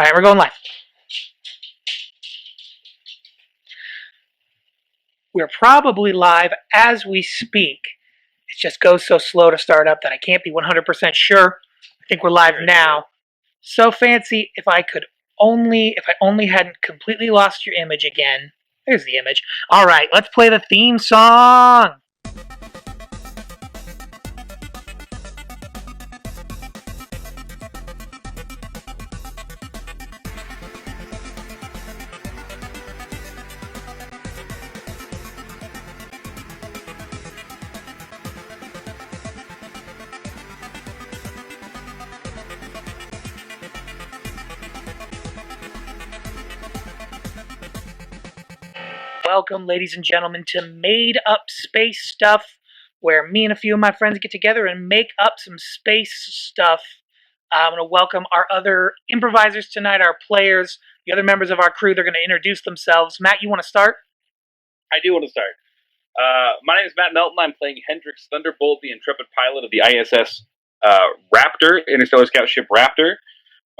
All right, we're going live. We're probably live as we speak. It just goes so slow to start up that I can't be 100% sure. I think we're live now. So fancy, if I only hadn't completely lost your image again. There's the image. All right, let's play the theme song. Welcome, ladies and gentlemen, to Made Up Space Stuff, where me and a few of my friends get together and make up some space stuff. I'm going to welcome our other improvisers tonight, our players, the other members of our crew. They're going to introduce themselves. Matt, you want to start? I do want to start. My name is Matt Melton. I'm playing Hendrix Thunderbolt, the intrepid pilot of the ISS Raptor, Interstellar Scout Ship Raptor.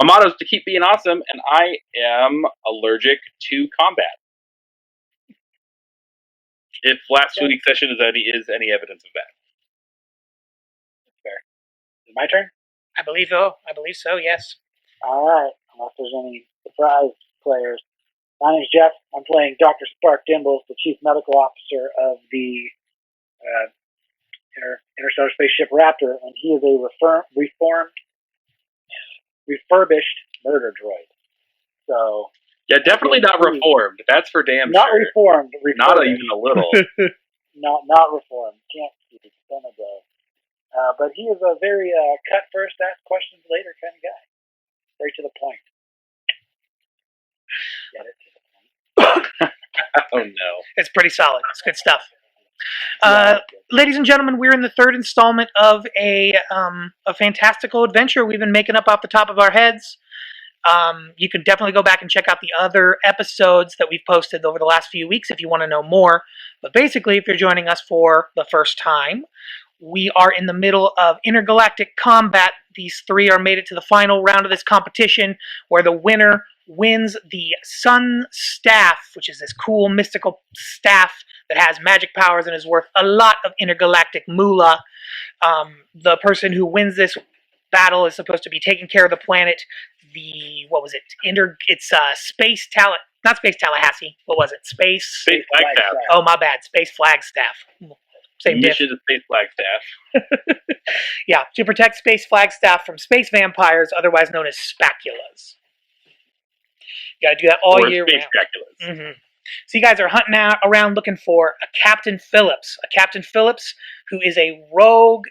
My motto is to keep being awesome, and I am allergic to combat. If last week's session is any evidence of that. Fair. Is it my turn? I believe so, yes. All right. Unless there's any surprise players. My name's Jeff. I'm playing Dr. Spark Dimbles, the Chief Medical Officer of the Interstellar Spaceship Raptor, and he is a refurbished murder droid. So... Yeah, definitely not reformed. That's for damn not sure. Reformed. Not even a little. not reformed. Can't see it. But he is a very cut first, ask questions later kind of guy. Very to the point. Get it to the point. Oh no. It's pretty solid. It's good stuff. Ladies and gentlemen, we're in the third installment of a fantastical adventure we've been making up off the top of our heads. You can definitely go back and check out the other episodes that we've posted over the last few weeks if you want to know more. But basically, if you're joining us for the first time, we are in the middle of intergalactic combat. These three are made it to the final round of this competition, where the winner wins the Sun Staff, which is this cool mystical staff that has magic powers and is worth a lot of intergalactic moolah. The person who wins this battle is supposed to be taking care of the planet. Space Tallahassee. What was it? Space Flagstaff. Oh, my bad. Space Flagstaff. Same diff. Mission of Space Flagstaff. Yeah, to protect Space Flagstaff from space vampires, otherwise known as spaculas. You got to do that all year space round. Mm-hmm. So you guys are hunting around looking for a Captain Phillips. A Captain Phillips who is a rogue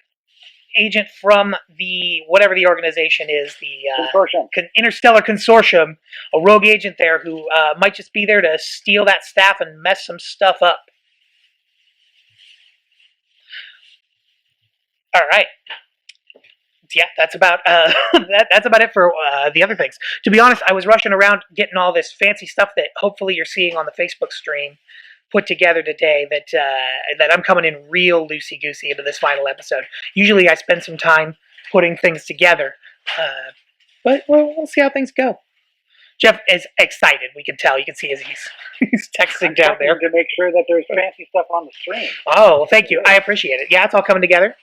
agent from whatever the organization is, the Interstellar Consortium, a rogue agent there who might just be there to steal that staff and mess some stuff up. All right. Yeah, that's about that's about it for the other things. To be honest, I was rushing around getting all this fancy stuff that hopefully you're seeing on the Facebook stream put together today, that I'm coming in real loosey-goosey into this final episode. Usually I spend some time putting things together, but we'll see how things go. Jeff is excited, we can tell. You can see as he's texting down there. To make sure that there's fancy stuff on the stream. Oh, well, thank you. I appreciate it. Yeah, it's all coming together.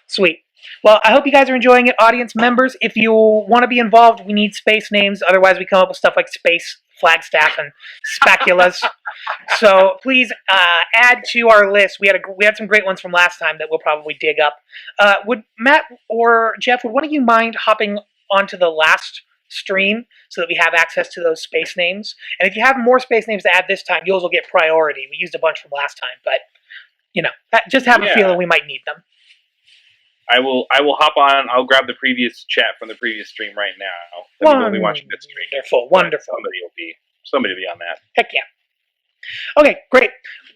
Sweet. Well, I hope you guys are enjoying it, audience members. If you want to be involved, we need space names. Otherwise, we come up with stuff like Space Flagstaff and Spaculas. So please add to our list. We had some great ones from last time that we'll probably dig up. Would Matt or Jeff, would one of you mind hopping onto the last stream so that we have access to those space names? And if you have more space names to add this time, yours will get priority. We used a bunch from last time, but just have a feeling we might need them. I will hop on. I'll grab the previous chat from the previous stream right now. We'll be watching that stream. Wonderful. Somebody will be on that. Heck yeah. Okay, great.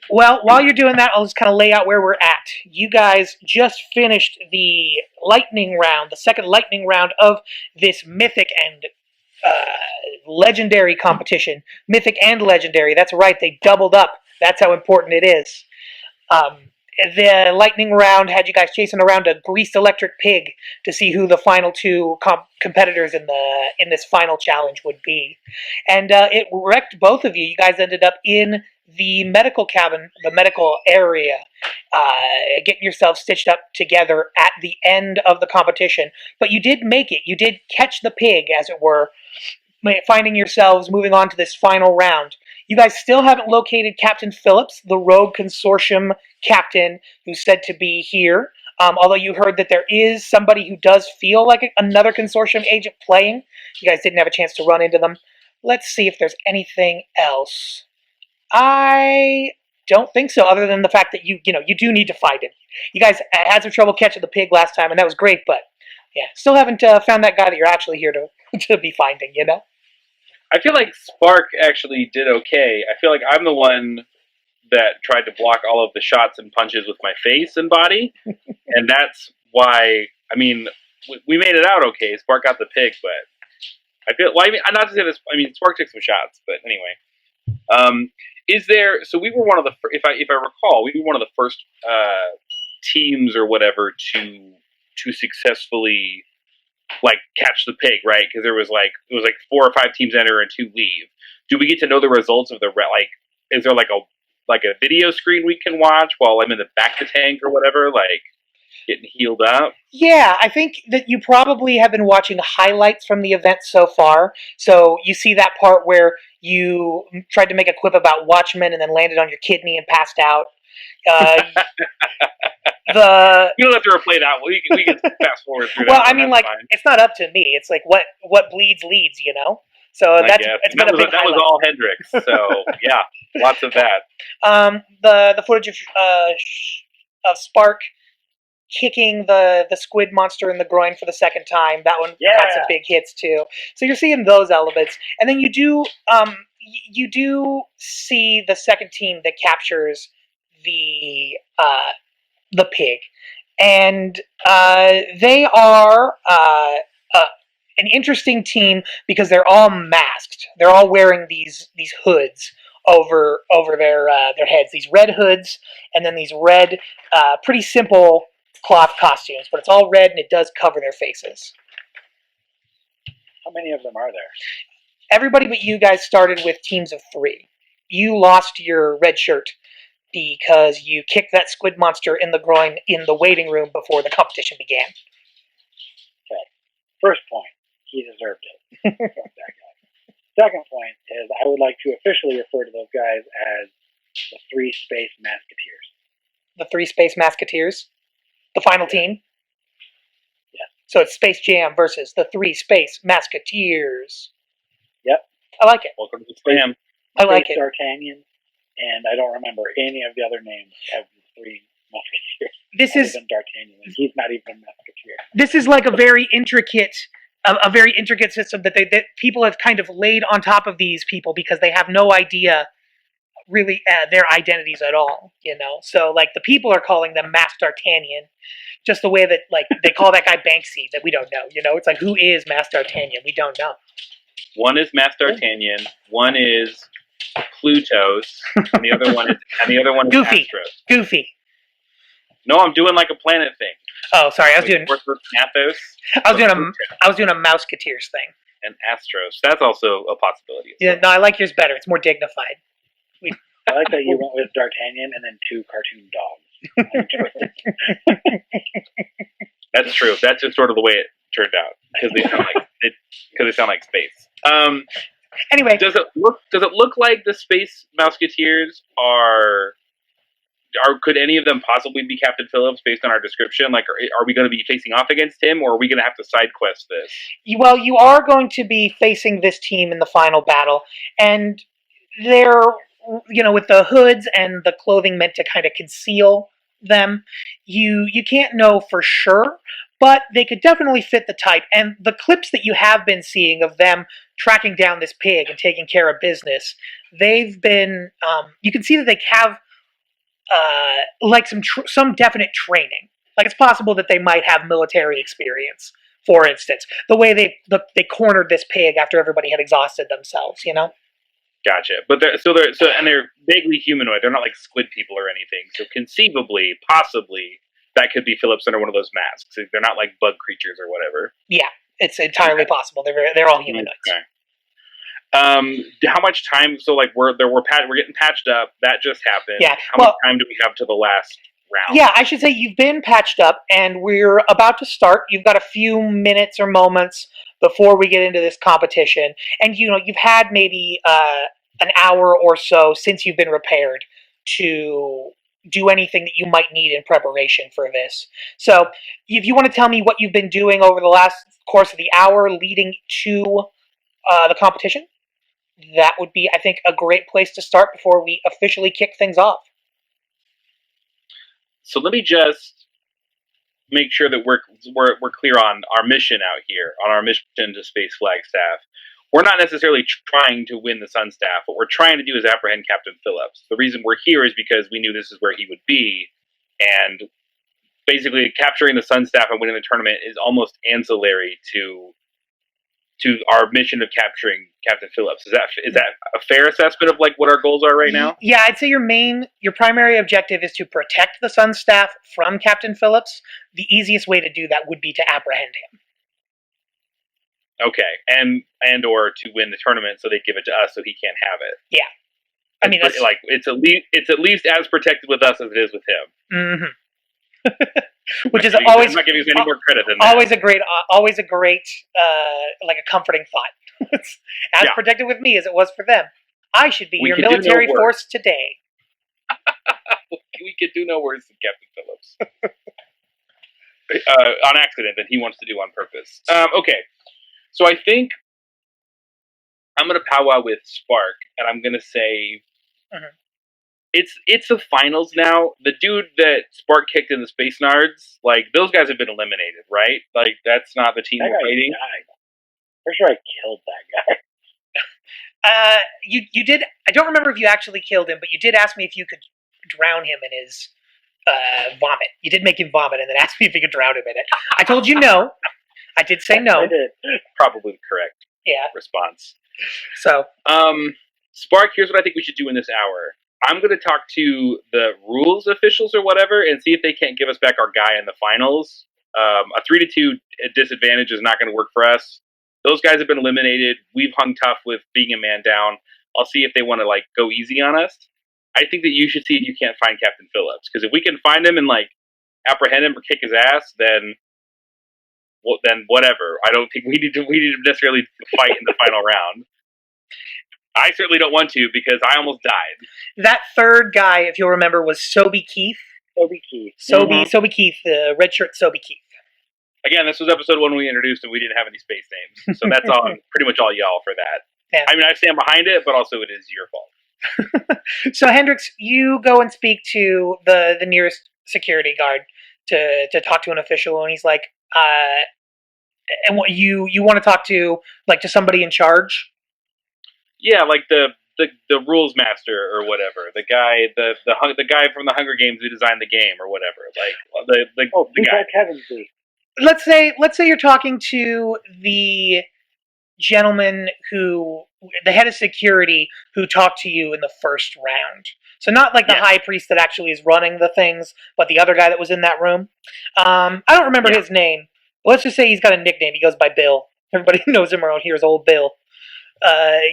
Well, while you're doing that, I'll just kind of lay out where we're at. You guys just finished the second lightning round of this mythic and legendary competition. Mythic and legendary. That's right. They doubled up. That's how important it is. the lightning round had you guys chasing around a greased electric pig to see who the final two competitors in this final challenge would be, and it wrecked both of you. You guys ended up in the medical cabin, the medical area, getting yourselves stitched up together at the end of the competition. But you did make it. You did catch the pig, as it were, finding yourselves moving on to this final round. You guys still haven't located Captain Phillips, the rogue consortium captain who's said to be here. Although you heard that there is somebody who does feel like another consortium agent playing. You guys didn't have a chance to run into them. Let's see if there's anything else. I don't think so, other than the fact that you do need to fight him. You guys had some trouble catching the pig last time, and that was great, but yeah, still haven't found that guy that you're actually here to be finding, you know? I feel like Spark actually did okay. I feel like I'm the one that tried to block all of the shots and punches with my face and body, and that's why. I mean, we made it out okay. Spark got the pig, but I feel. Well, I mean, not to say this. I mean, Spark took some shots, but anyway. Is there? So we were one of the. If I recall, we were one of the first teams or whatever to successfully catch the pig, right? Because it was like 4 or 5 teams enter and 2 leave. Do we get to know the results of the Is there like a video screen we can watch while I'm in the back of the tank or whatever, getting healed up? Yeah, I think that you probably have been watching highlights from the event so far. So you see that part where you tried to make a quip about Watchmen and then landed on your kidney and passed out. You don't have to replay that. We can fast forward through that. Well, I mean, it's not up to me. It's like what bleeds leads, you know. So it's been a big. That was all Hendrix. So yeah, lots of that. The footage of Spark kicking the squid monster in the groin for the second time. That one got some big hits too. So you're seeing those elements, and then you do see the second team that captures the pig, and they are an interesting team because they're all masked. They're all wearing these hoods over their heads. These red hoods, and then these red, pretty simple cloth costumes, but it's all red and it does cover their faces. How many of them are there? Everybody but you guys started with teams of 3. You lost your red shirt because you kicked that squid monster in the groin in the waiting room before the competition began. Okay. First point, he deserved it. That guy. Second point is I would like to officially refer to those guys as the 3 Space Masketeers. The 3 Space Masketeers? The final team? Yes. So it's Space Jam versus the 3 Space Masketeers. Yep. I like it. Welcome to the spam. I like it. D'Artagnan, and I don't remember any of the other names of the 3 Musketeers. This is D'Artagnan. He's not even a Musketeer. This is like a very intricate system that people have kind of laid on top of these people because they have no idea really their identities at all, you know. So the people are calling them Masked D'Artagnan, just the way that they call that guy Banksy that we don't know, you know. It's like, who is Masked D'Artagnan? We don't know. One is Masked D'Artagnan, one is Plutos, and the other one is Goofy. Astros. Goofy. No, I'm doing a planet thing. Oh, sorry, I was doing Athos. I was doing a Mouseketeers thing. And Astros. That's also a possibility. Yeah, no, I like yours better. It's more dignified. I like that you went with D'Artagnan and then 2 cartoon dogs. That's true. That's just sort of the way it turned out because they sound like space. Anyway, does it look like the Space Mouseketeers are? Could any of them possibly be Captain Phillips based on our description? Are we going to be facing off against him, or are we going to have to side quest this? Well, you are going to be facing this team in the final battle, and they're, with the hoods and the clothing meant to kind of conceal them. You can't know for sure, but they could definitely fit the type. And the clips that you have been seeing of them tracking down this pig and taking care of business, they've been. You can see that they have. Some definite training. It's possible that they might have military experience. For instance, the way they cornered this pig after everybody had exhausted themselves, you know. Gotcha. But they're vaguely humanoid. They're not like squid people or anything. So conceivably, possibly, that could be Phillips under one of those masks. They're not like bug creatures or whatever. Yeah, it's entirely possible. They're all humanoids. Okay. How much time? So like we're getting patched up. That just happened. Yeah. How much time do we have to the last round? Yeah, I should say you've been patched up, and we're about to start. You've got a few minutes or moments before we get into this competition, and you've had maybe an hour or so since you've been repaired to do anything that you might need in preparation for this. So, if you want to tell me what you've been doing over the last course of the hour leading to the competition, that would be, I think, a great place to start before we officially kick things off. So let me just make sure that we're clear on our mission out here, on our mission to Space Flagstaff. We're not necessarily trying to win the Sun Staff. What we're trying to do is apprehend Captain Phillips. The reason we're here is because we knew this is where he would be, and basically capturing the Sun Staff and winning the tournament is almost ancillary to our mission of capturing Captain Phillips. Is that a fair assessment of like what our goals are right now? Yeah, I'd say your primary objective is to protect the Sun Staff from Captain Phillips. The easiest way to do that would be to apprehend him. Okay, and or to win the tournament, so they give it to us, so he can't have it. Yeah, I mean that's like it's at least as protected with us as it is with him. Mm-hmm. Which is always I'm not giving you any more credit than that. Always a great like a comforting thought. As protected with me as it was for them. I should be your military force today. We could do no worse than Captain Phillips. On accident that he wants to do on purpose. Okay, so I think I'm going to powwow with Spark, and I'm going to say it's the finals now. The dude that Spark kicked in the Space Nards, like those guys have been eliminated, right? Like that's not the team we're fighting. For sure, I killed that guy. You did. I don't remember if you actually killed him, but you did ask me if you could drown him in his vomit. You did make him vomit, and then asked me if you could drown him in it. I told you no. I did say no. I did. Probably the correct response. So, Spark, here's what I think we should do in this hour. I'm going to talk to the rules officials or whatever and see if they can't give us back our guy in the finals. A 3-2 disadvantage is not going to work for us. Those guys have been eliminated. We've hung tough with being a man down. I'll see if they want to like go easy on us. I think that you should see if you can't find Captain Phillips, because if we can find him and like apprehend him or kick his ass, then whatever. I don't think we need to necessarily fight in the final round. I certainly don't want to, because I almost died. That third guy, if you'll remember, was Sobe Keith. Sobe Keith, the red shirt Sobe Keith. Again, this was episode 1 we introduced, and we didn't have any space names, so that's on pretty much all y'all for that. Yeah. I mean, I stand behind it, but also it is your fault. So Hendrix, you go and speak to the nearest security guard to talk to an official, and he's like, and what you want to talk to, like, to somebody in charge? Yeah, like the rules master or whatever, the guy from the Hunger Games who designed the game or whatever, like the guy. Heavens, please. Let's say you're talking to the gentleman the head of security who talked to you in the first round. So not like the high priest that actually is running the things, but the other guy that was in that room. I don't remember his name. Let's just say he's got a nickname. He goes by Bill. Everybody knows him around here as Old Bill.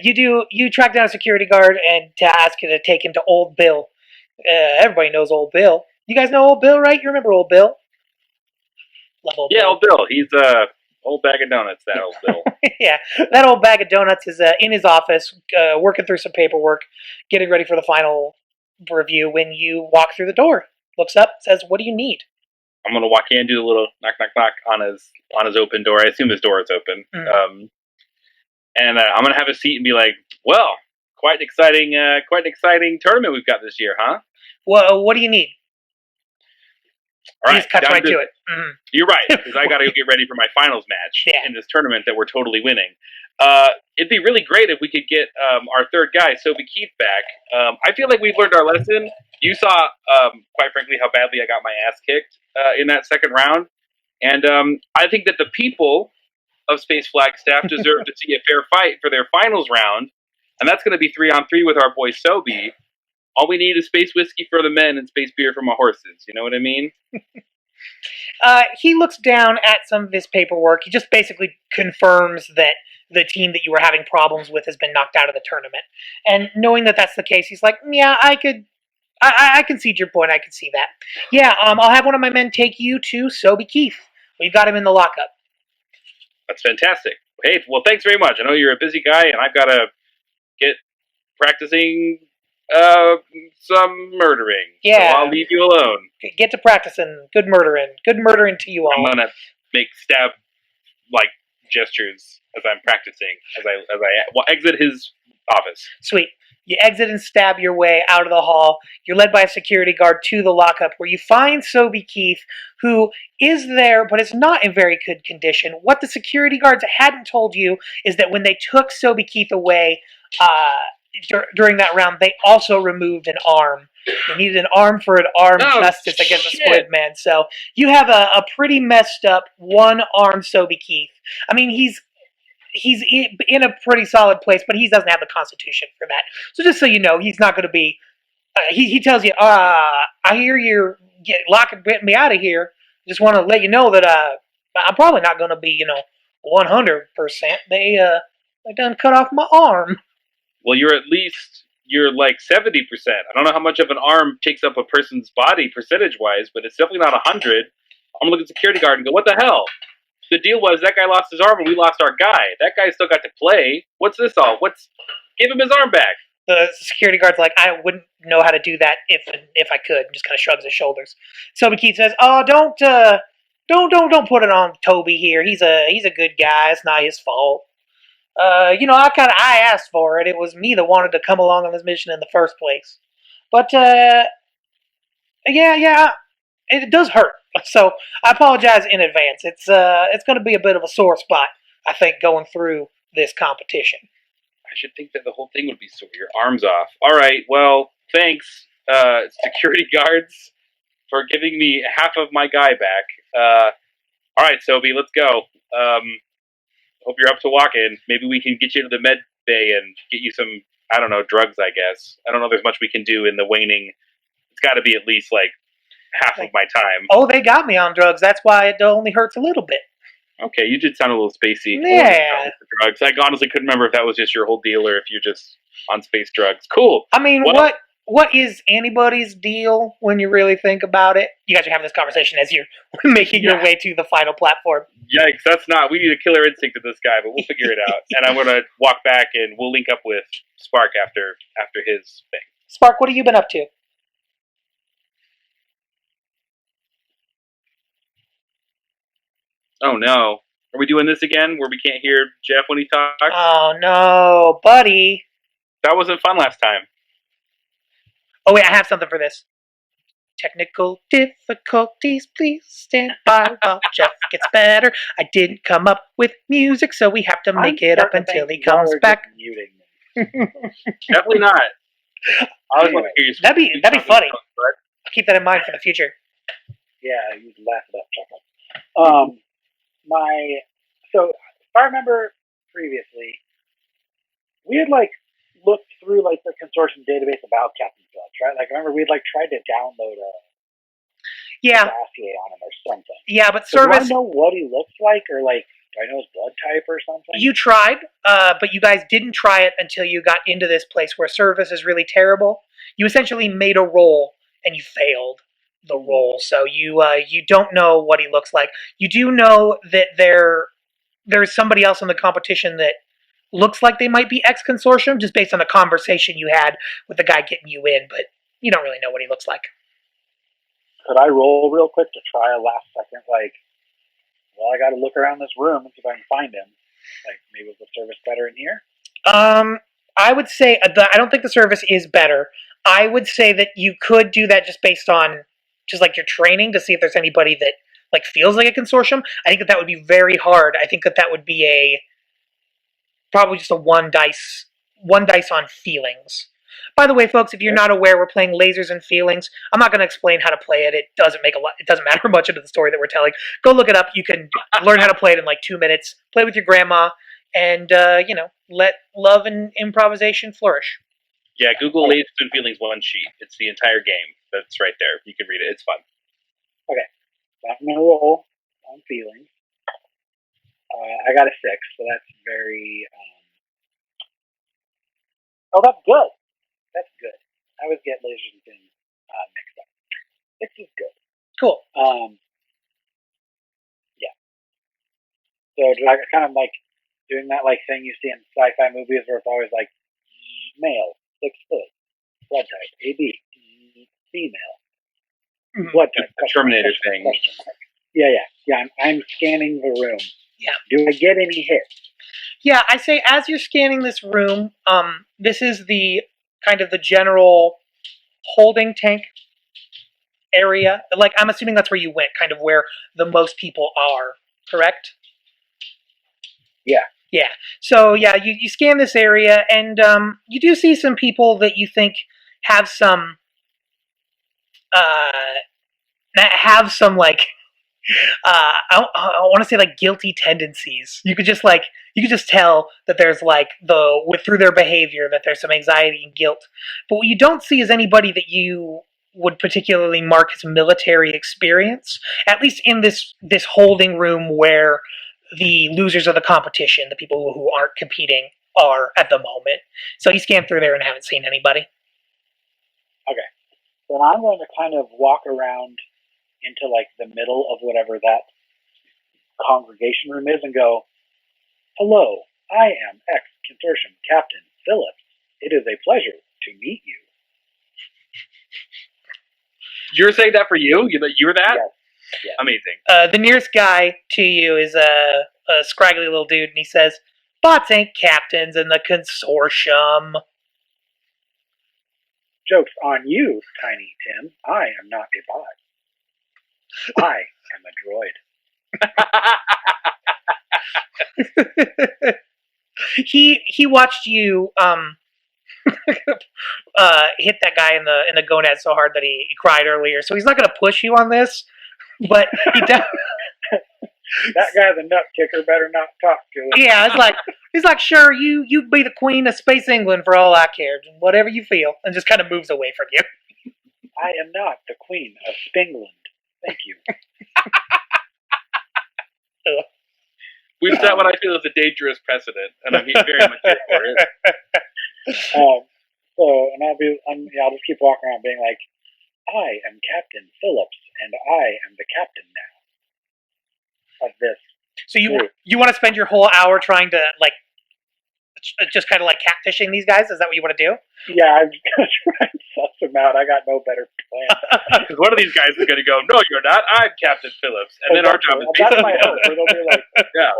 You track down a security guard and to ask you to take him to Old Bill. Everybody knows Old Bill. You guys know Old Bill, right? You remember Old Bill? Love Old Bill. Old Bill. He's old bag of donuts, that Old Bill. Yeah, that old bag of donuts is in his office, working through some paperwork, getting ready for the final review when you walk through the door. Looks up, says, "What do you need?" I'm going to walk in, do the little knock, knock, knock on his open door. I assume his door is open. Mm-hmm. And I'm going to have a seat and be like, well, quite an exciting tournament we've got this year, huh? Well, what do you need? All right, he just cuts right to it. Mm-hmm. You're right, because I got to get ready for my finals match in this tournament that we're totally winning. It'd be really great if we could get our third guy, Sobe Keith, back. I feel like we've learned our lesson. You saw, quite frankly, how badly I got my ass kicked in that second round. And I think that the people of Space Flagstaff deserve to see a fair fight for their finals round. and that's going to be 3-on-3 with our boy Sobe. All we need is space whiskey for the men and space beer for my horses. You know what I mean? He looks down at some of his paperwork. He just basically confirms that the team that you were having problems with has been knocked out of the tournament. And knowing that that's the case, he's like, yeah, I concede your point. I can see that. Yeah, I'll have one of my men take you to Sobe Keith. We've got him in the lockup. That's fantastic. Hey, well, thanks very much. I know you're a busy guy, and I've got to get practicing some murdering. Yeah. So I'll leave you alone. Get to practicing. Good murdering. Good murdering to you all. I'm gonna make stab like gestures as I'm practicing as I exit his office. Sweet. You exit and stab your way out of the hall. You're led by a security guard to the lockup where you find Sobe Keith, who is there, but is not in very good condition. What the security guards hadn't told you is that when they took Sobe Keith away during that round, they also removed an arm. They needed an arm for an armed justice against the Squid Man. So you have a pretty messed up one-armed Sobe Keith. I mean, he's in a pretty solid place, but he doesn't have the constitution for that. So just so you know, he's not going to be... he tells you, I hear you're locking me out of here. Just want to let you know that I'm probably not going to be, 100%. They done cut off my arm. Well, you're like 70%. I don't know how much of an arm takes up a person's body percentage-wise, but it's definitely not 100. I'm going to look at the security guard and go, what the hell? The deal was that guy lost his arm and we lost our guy. That guy still got to play. What's this all? Give him his arm back. The security guard's like, I wouldn't know how to do that if I could. And just kind of shrugs his shoulders. Sobe Keith says, "Oh, don't put it on Toby here. He's a good guy. It's not his fault. I asked for it. It was me that wanted to come along on this mission in the first place. But yeah, it does hurt. So I apologize in advance. It's going to be a bit of a sore spot, I think, going through this competition." I should think that the whole thing would be sore. Your arm's off. All right. Well, thanks, security guards, for giving me half of my guy back. All right, Sobe, let's go. Hope you're up to walking. Maybe we can get you to the med bay and get you some, I don't know, drugs, I guess. I don't know if there's much we can do in the waning. It's got to be at least, like, half of my time. Oh, they got me on drugs. That's why it only hurts a little bit. Okay, you did sound a little spacey. Yeah. Drugs. I honestly couldn't remember if that was just your whole deal or if you're just on space drugs. Cool. I mean, what is anybody's deal when you really think about it? You guys are having this conversation as you're making your way to the final platform. Yikes, that's not... We need a killer instinct of this guy, but we'll figure it out. And I'm going to walk back and we'll link up with Spark after his thing. Spark, what have you been up to? Oh no. Are we doing this again where we can't hear Jeff when he talks? Oh no, buddy. That wasn't fun last time. Oh wait, I have something for this. Technical difficulties, please stand by while Jeff gets better. I didn't come up with music, so we have to make it up until he comes back. Muting me. Definitely not. I always want to hear you. That'd be funny. I'll keep that in mind for the future. Yeah, you'd laugh it up, chuckle. So if I remember previously, we had looked through the consortium database about Captain Phillips, right? I remember we had tried to download a dossier on him or something. Yeah, but so Service. Do I know what he looks like, or do I know his blood type or something? You tried, but you guys didn't try it until you got into this place where Service is really terrible. You essentially made a roll and you failed the roll, so you don't know what he looks like. You do know that there's somebody else in the competition that looks like they might be ex-consortium, just based on the conversation you had with the guy getting you in, but you don't really know what he looks like. Could I roll real quick to try a last second, I got to look around this room and see if I can find him. Maybe with the Service better in here? I would say, I don't think the Service is better. I would say that you could do that just based on your training to see if there's anybody that feels like a consortium. I think that would be very hard. I think that would be probably just a one dice on feelings. By the way, folks, if you're not aware, we're playing Lasers and Feelings. I'm not going to explain how to play it. It doesn't matter much into the story that we're telling. Go look it up. You can learn how to play it in 2 minutes. Play with your grandma. and let love and improvisation flourish. Yeah, Google Ladies and Feelings one sheet. It's the entire game. That's right there. You can read it. It's fun. So I'm gonna roll on feelings. I got a 6, so that's very. Oh, that's good. That's good. I always get lasers and things mixed up. 6 is good. Cool. Yeah. So do I kind of like doing that like thing you see in sci-fi movies where it's always like male, 6 foot, blood type, AB, female, blood type. The Terminator thing. Yeah. I'm scanning the room. Yeah. Do I get any hits? Yeah, I say as you're scanning this room, this is the kind of the general holding tank area. Like, I'm assuming that's where you went, kind of where the most people are, correct? Yeah. Yeah. So, yeah, you scan this area, and you do see some people that you think have some, like, I want to say like guilty tendencies. You could just tell that there's like through their behavior that there's some anxiety and guilt. But what you don't see is anybody that you would particularly mark as military experience. At least in this holding room where the losers of the competition, the people who aren't competing, are at the moment. So you scan through there and haven't seen anybody. Okay. Then I'm going to kind of walk around into like the middle of whatever that congregation room is and go, "Hello, I am ex-consortium Captain Phillips. It is a pleasure to meet you." You're saying that for you? You're that? Yes. Amazing. The nearest guy to you is a scraggly little dude, and he says, "Bots ain't captains in the consortium." Joke's on you, Tiny Tim. I am not a bot. I am a droid. he watched you hit that guy in the gonad so hard that he cried earlier. So he's not going to push you on this, but he does. That guy's a nut kicker. Better not talk to him. Yeah, he's like, sure, you be the queen of Space England for all I care, whatever you feel, and just kind of moves away from you. I am not the queen of Spingland. Thank you. We've set what I feel is a dangerous precedent, and I'm very much here for it. I'll just keep walking around being like, "I am Captain Phillips, and I am the captain now of this." So you want to spend your whole hour trying to like just kind of like catfishing these guys? Is that what you want to do? Yeah, I'm gonna try and suss them out. I got no better plan. Because one of these guys is going to go, "No, you're not. I'm Captain Phillips," and then our job is that's my hope. Where they'll be like, "Yeah,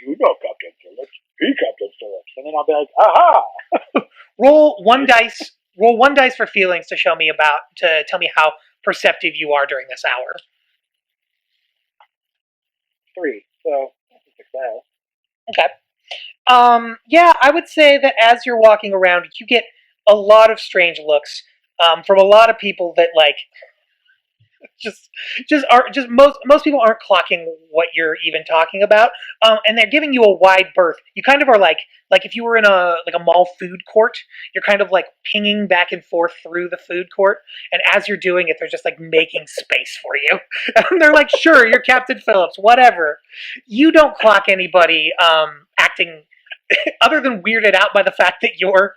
you know Captain Phillips. Be Captain Phillips," and then I'll be like, "Aha!" Roll one dice. Roll one dice for feelings to tell me how perceptive you are during this hour. 3. So that's a success. Okay. Yeah, I would say that as you're walking around, you get a lot of strange looks from a lot of people that like most people aren't clocking what you're even talking about, and they're giving you a wide berth. You kind of are like if you were in a mall food court, you're kind of like pinging back and forth through the food court, and as you're doing it, they're just like making space for you, and they're like, "Sure, you're Captain Phillips, whatever." You don't clock anybody acting other than weirded out by the fact that you're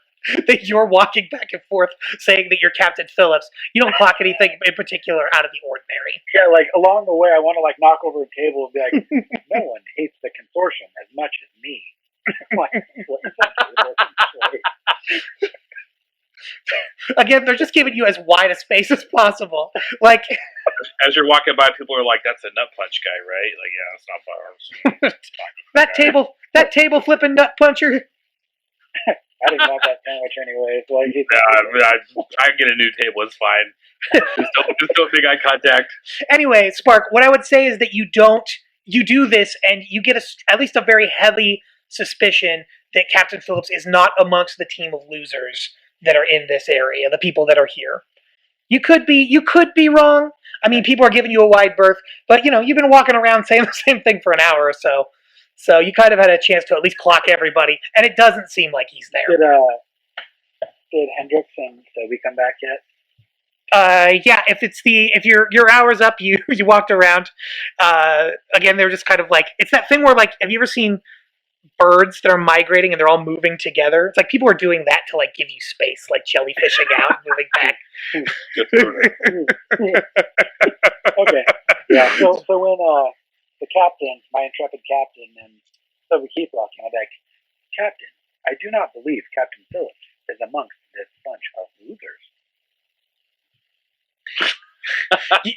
walking back and forth saying that you're Captain Phillips. You don't clock anything in particular out of the ordinary. Yeah, like along the way, I want to like knock over a table and be like, "No one hates the consortium as much as me." Again, they're just giving you as wide a space as possible. Like, as you're walking by, people are like, "That's a nut punch guy, right?" Like, yeah, it's not far. that table flipping nut puncher. I didn't want that sandwich anyway. So I get a new table. It's fine. Just don't make eye contact. Anyway, Spark, what I would say is that you do this, and you get at least a very heavy suspicion that Captain Phillips is not amongst the team of losers that are in this area, the people that are here. You could be wrong. I mean, people are giving you a wide berth, but you've been walking around saying the same thing for an hour or so. So you kind of had a chance to at least clock everybody, and it doesn't seem like he's there. Did Hendrix and Sobe come back yet? Yeah, if your hour's up, you walked around. Again, they're just kind of like, it's that thing where, like, have you ever seen birds that are migrating and they're all moving together? It's like people are doing that to like give you space, like jellyfishing out, moving back. Okay. Yeah. So when the captain, my intrepid captain, and Sobe Keithlock came back, Captain, I do not believe Captain Phillips is amongst this bunch of losers.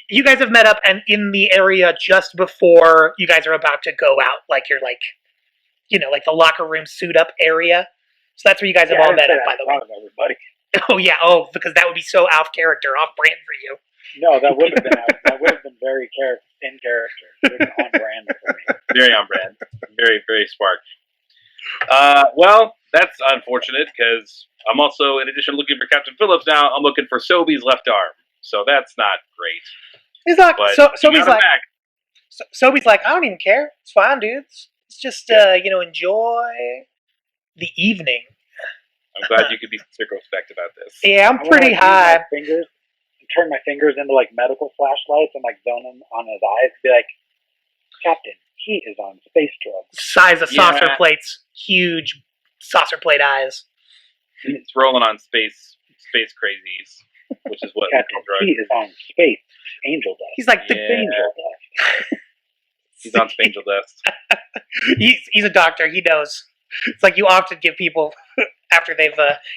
You guys have met up and in the area just before you guys are about to go out, like you're like, like the locker room suit up area. So that's where you guys have all met up, by the way. Everybody. Oh yeah, because that would be so off character, off brand for you. No, that would have been very in character. On brand for me. Very on brand. Very, very spark. Well, that's unfortunate because I'm also, in addition to looking for Captain Phillips now, I'm looking for Sobe's left arm. So that's not great. He's like, Sobe's like, I don't even care. It's fine, dudes. It's just, enjoy the evening. I'm glad you could be circumspect about this. Yeah, I'm pretty high. Turn my fingers into like medical flashlights and like zone them on his eyes. Be like, Captain, he is on space drugs. Size of saucer plates, huge saucer plate eyes. He's rolling on space crazies, which is what Captain, he is on space angel dust. He's like the angel dust. He's on angel dust. He's a doctor. He knows. It's like you often give people after they've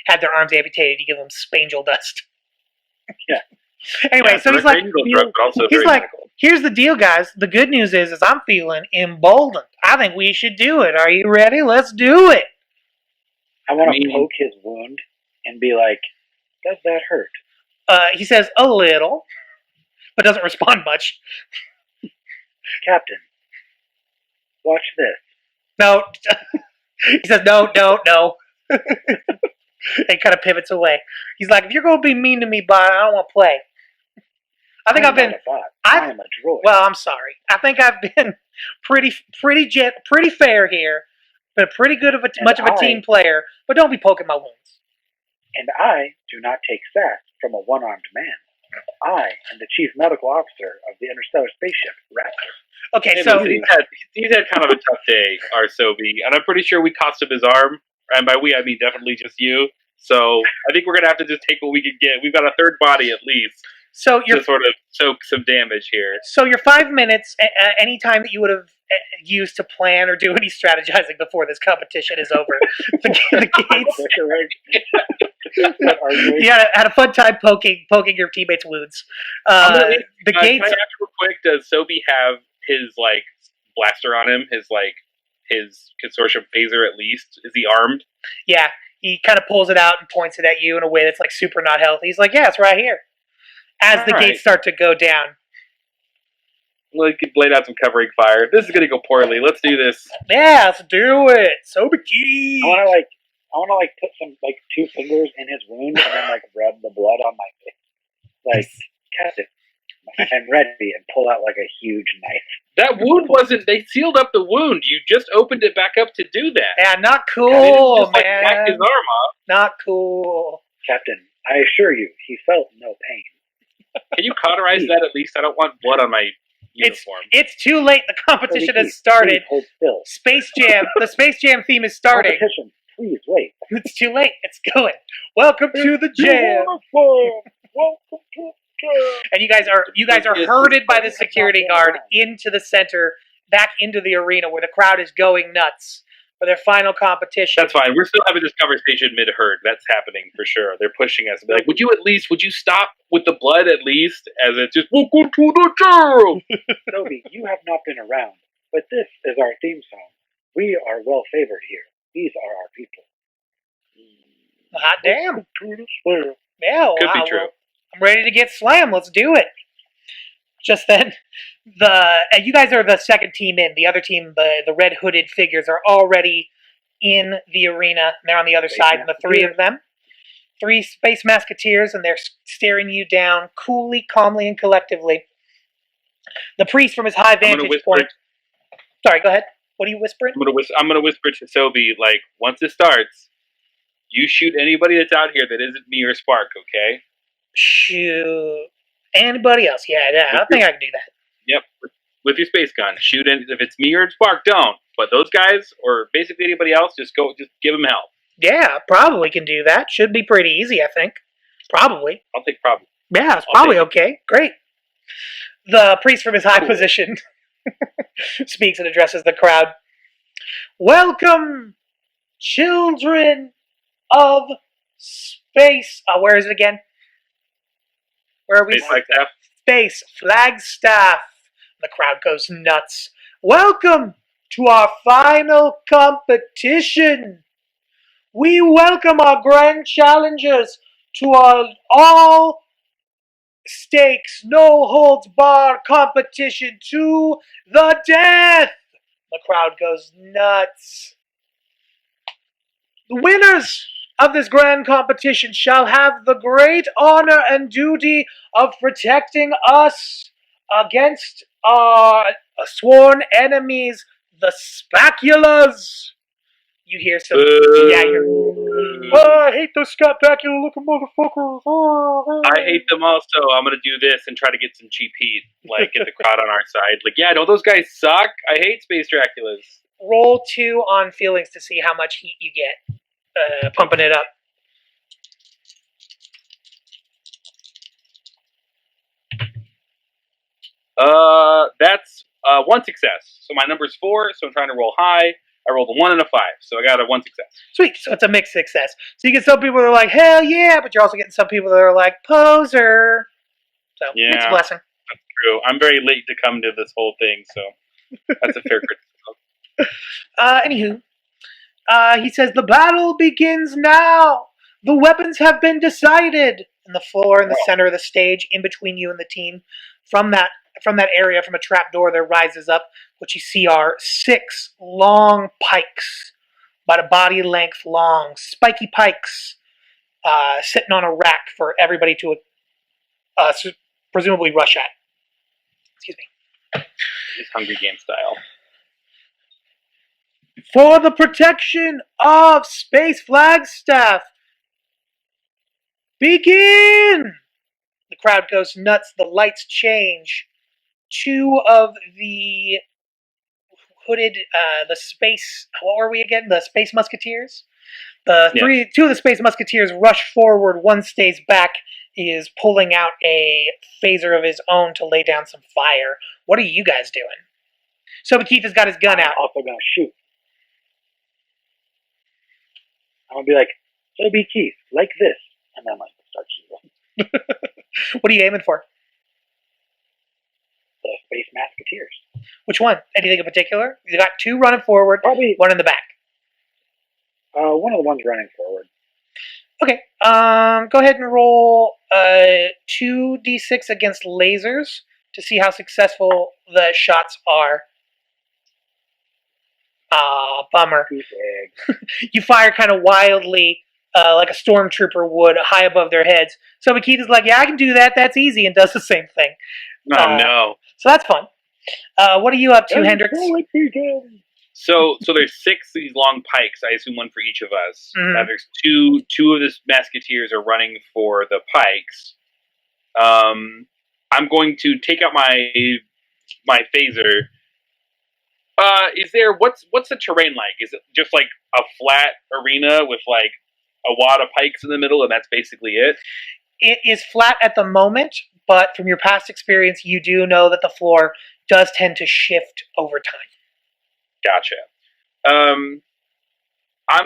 had their arms amputated, you give them spangel dust. Yeah. Anyway, so he's like, here's the deal, guys. The good news is I'm feeling emboldened. I think we should do it. Are you ready? Let's do it. I want to poke his wound and be like, does that hurt? He says a little, but doesn't respond much. Captain, watch this. No. He says, no. And kind of pivots away. He's like, if you're going to be mean to me, bot, I don't want to play. I think I've been. I am a droid. Well, I'm sorry. I think I've been pretty fair here. Been pretty good of much of a team player, but don't be poking my wounds. And I do not take sass from a one-armed man. I am the chief medical officer of the interstellar spaceship Raptor. Okay, so he's had kind of a tough day, our Sobe, and I'm pretty sure we cost him his arm, and by we I mean definitely just you. So I think we're gonna have to just take what we can get. We've got a third body at least. So you're to sort of soak some damage here. So your 5 minutes, any time that you would have used to plan or do any strategizing before this competition is over. the gates. You had a fun time poking your teammates' wounds. The gates. Can I ask real quick? Does Sobe have his blaster on him? His consortium phaser at least? Is he armed? Yeah, he kind of pulls it out and points it at you in a way that's like super not healthy. He's like, "Yeah, it's right here." As the gates start to go down. Well, laid out some covering fire. This is going to go poorly. Let's do this. Yeah, let's do it. Sobe key. I want to put some 2 fingers in his wound and then rub the blood on my face. Captain, I'm ready, and pull out a huge knife. That wound wasn't. They sealed up the wound. You just opened it back up to do that. Yeah, not cool, man. Whack his arm off. Not cool. Captain, I assure you, he felt no pain. Can you cauterize that at least? I don't want blood on my uniform. It's too late. The competition has started. Space Jam. The Space Jam theme is starting. Competition, please wait. It's too late. It's going. Welcome to the jam. Welcome to the jam. And you guys are herded by the security guard into the center, back into the arena where the crowd is going nuts for their final competition. That's fine. We're still having this conversation mid-herd. That's happening for sure. They're pushing us. Be like, would you stop with the blood at least? As it's just, welcome to the jam. Sobe, you have not been around, but this is our theme song. We are well favored here. These are our people. Hot damn. Well, yeah, could be true. I'm ready to get slammed. Let's do it. Just then, you guys are the second team in. The other team, the red hooded figures, are already in the arena. They're on the other side, and the 3 of them, 3 space masketeers, and they're staring you down coolly, calmly, and collectively. The priest from his high vantage point. Sorry, go ahead. What are you whispering? I'm gonna whisper to Sobe, like, once it starts, you shoot anybody that's out here that isn't me or Spark, okay? Shoot. Anybody else? Yeah, I think I can do that. Yep. With your space gun, shoot in. If it's me or Spark, don't. But those guys, or basically anybody else, just give them help. Yeah, probably can do that. Should be pretty easy, I think. Probably. I'll take probably. Yeah, it's I'll probably take okay. Great. The priest from his high Cool. position speaks and addresses the crowd. Welcome, children of space. Where is it again? Where are we? Space Flagstaff. Space Flagstaff. The crowd goes nuts. Welcome to our final competition. We welcome our grand challengers to our all stakes, no holds barred competition to the death. The crowd goes nuts. The winners of this grand competition shall have the great honor and duty of protecting us against our sworn enemies, the Spaculas. You hear some... Yeah, you're... Oh, I hate those Spacula looking motherfuckers. Oh. I hate them also. I'm gonna do this and try to get some cheap heat, like get the crowd on our side. Like, yeah, don't those guys suck? I hate Space Draculas. Roll 2 on feelings to see how much heat you get. Pumping it up. That's one success. So my number's 4, so I'm trying to roll high. I rolled a 1 and a 5, so I got a 1 success. Sweet. So it's a mixed success. So you get some people that are like, hell yeah, but you're also getting some people that are like, poser. So Yeah. it's a blessing. That's true. I'm very late to come to this whole thing, so that's a fair criticism. Anywho, he says, the battle begins now. The weapons have been decided. And the floor in the center of the stage, in between you and the team, from that area, from a trap door, there rises up what you see are 6 long pikes, about a body length long, spiky pikes, sitting on a rack for everybody to presumably rush at. Excuse me. It's Hungry Game style. For the protection of Space Flagstaff, begin! The crowd goes nuts. The lights change. 2 of the hooded, the space, what were we again? The Space Musketeers? Yes. 2 of the Space Musketeers rush forward. One stays back. He is pulling out a phaser of his own to lay down some fire. What are you guys doing? So Keith has got his gun out. I'm also going to shoot. I'm going to be like, so be Keith, like this. And then like start shooting. What are you aiming for? The Space Musketeers. Which one? Anything in particular? You got 2 running forward, Probably 1 in the back. one of the ones running forward. Okay. Go ahead and roll 2d6 against lasers to see how successful the shots are. Bummer. You fire kind of wildly, like a stormtrooper would, high above their heads. So Makita's like, yeah, I can do that. That's easy, and does the same thing. Oh, no. So that's fun. What are you up to, Hendrix? So there's 6 of these long pikes. I assume 1 for each of us. Mhm. Now there's two of the Musketeers are running for the pikes. I'm going to take out my phaser. Is there what's the terrain like? Is it just like a flat arena with like a wad of pikes in the middle, and that's basically it? It is flat at the moment, but from your past experience, you do know that the floor does tend to shift over time. Gotcha. I'm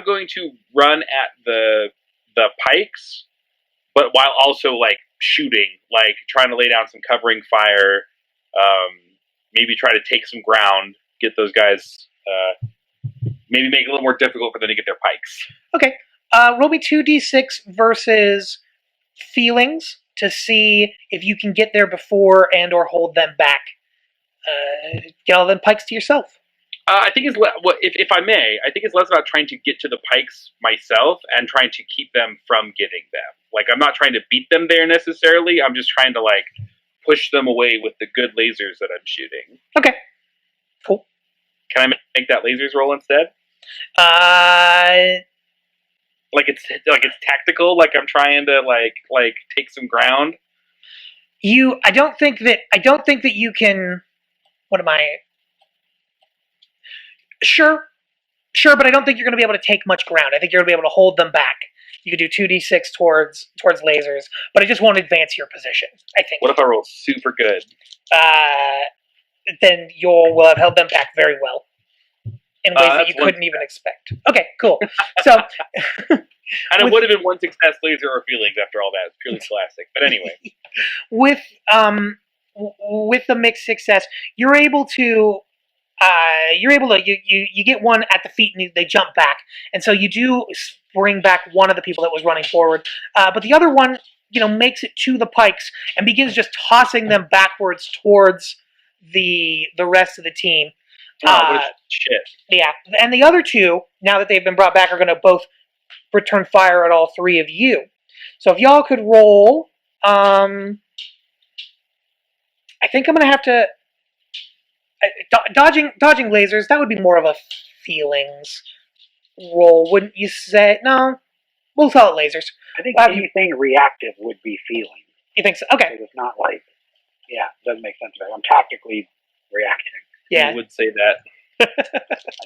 going to run at the pikes, but while also like shooting, like trying to lay down some covering fire. Maybe try to take some ground, get those guys. Maybe make it a little more difficult for them to get their pikes. Okay. Roll me 2d6 versus feelings to see if you can get there before and or hold them back. Get all them pikes to yourself. I think it's if I may. I think it's less about trying to get to the pikes myself and trying to keep them from getting them. Like I'm not trying to beat them there necessarily. I'm just trying to like push them away with the good lasers that I'm shooting. Okay. Cool. Can I make that lasers roll instead? Like it's tactical. Like I'm trying to like take some ground. I don't think that you can. What am I? Sure, but I don't think you're going to be able to take much ground. I think you're going to be able to hold them back. You could do 2d6 towards lasers, but it just won't advance your position, I think. What if I roll super good? Then you will have held them back very well in ways that you couldn't even expect. Okay, cool. So, and it would have been one success, laser, or feelings after all that. It's purely classic. But anyway, with the mixed success, you're able to you get one at the feet and they jump back, and so you do bring back one of the people that was running forward, but the other one makes it to the pikes and begins just tossing them backwards towards the rest of the team. What shit. Yeah, and the other two, now that they've been brought back, are going to both return fire at all three of you. So if y'all could roll, I think I'm going to have to dodging lasers. That would be more of a feelings roll, wouldn't you say? No, we'll call it lasers. I think anything reactive would be feeling. You think so? Okay. It's not like, yeah, it doesn't make sense. I'm tactically reacting. Yeah, you would say that. I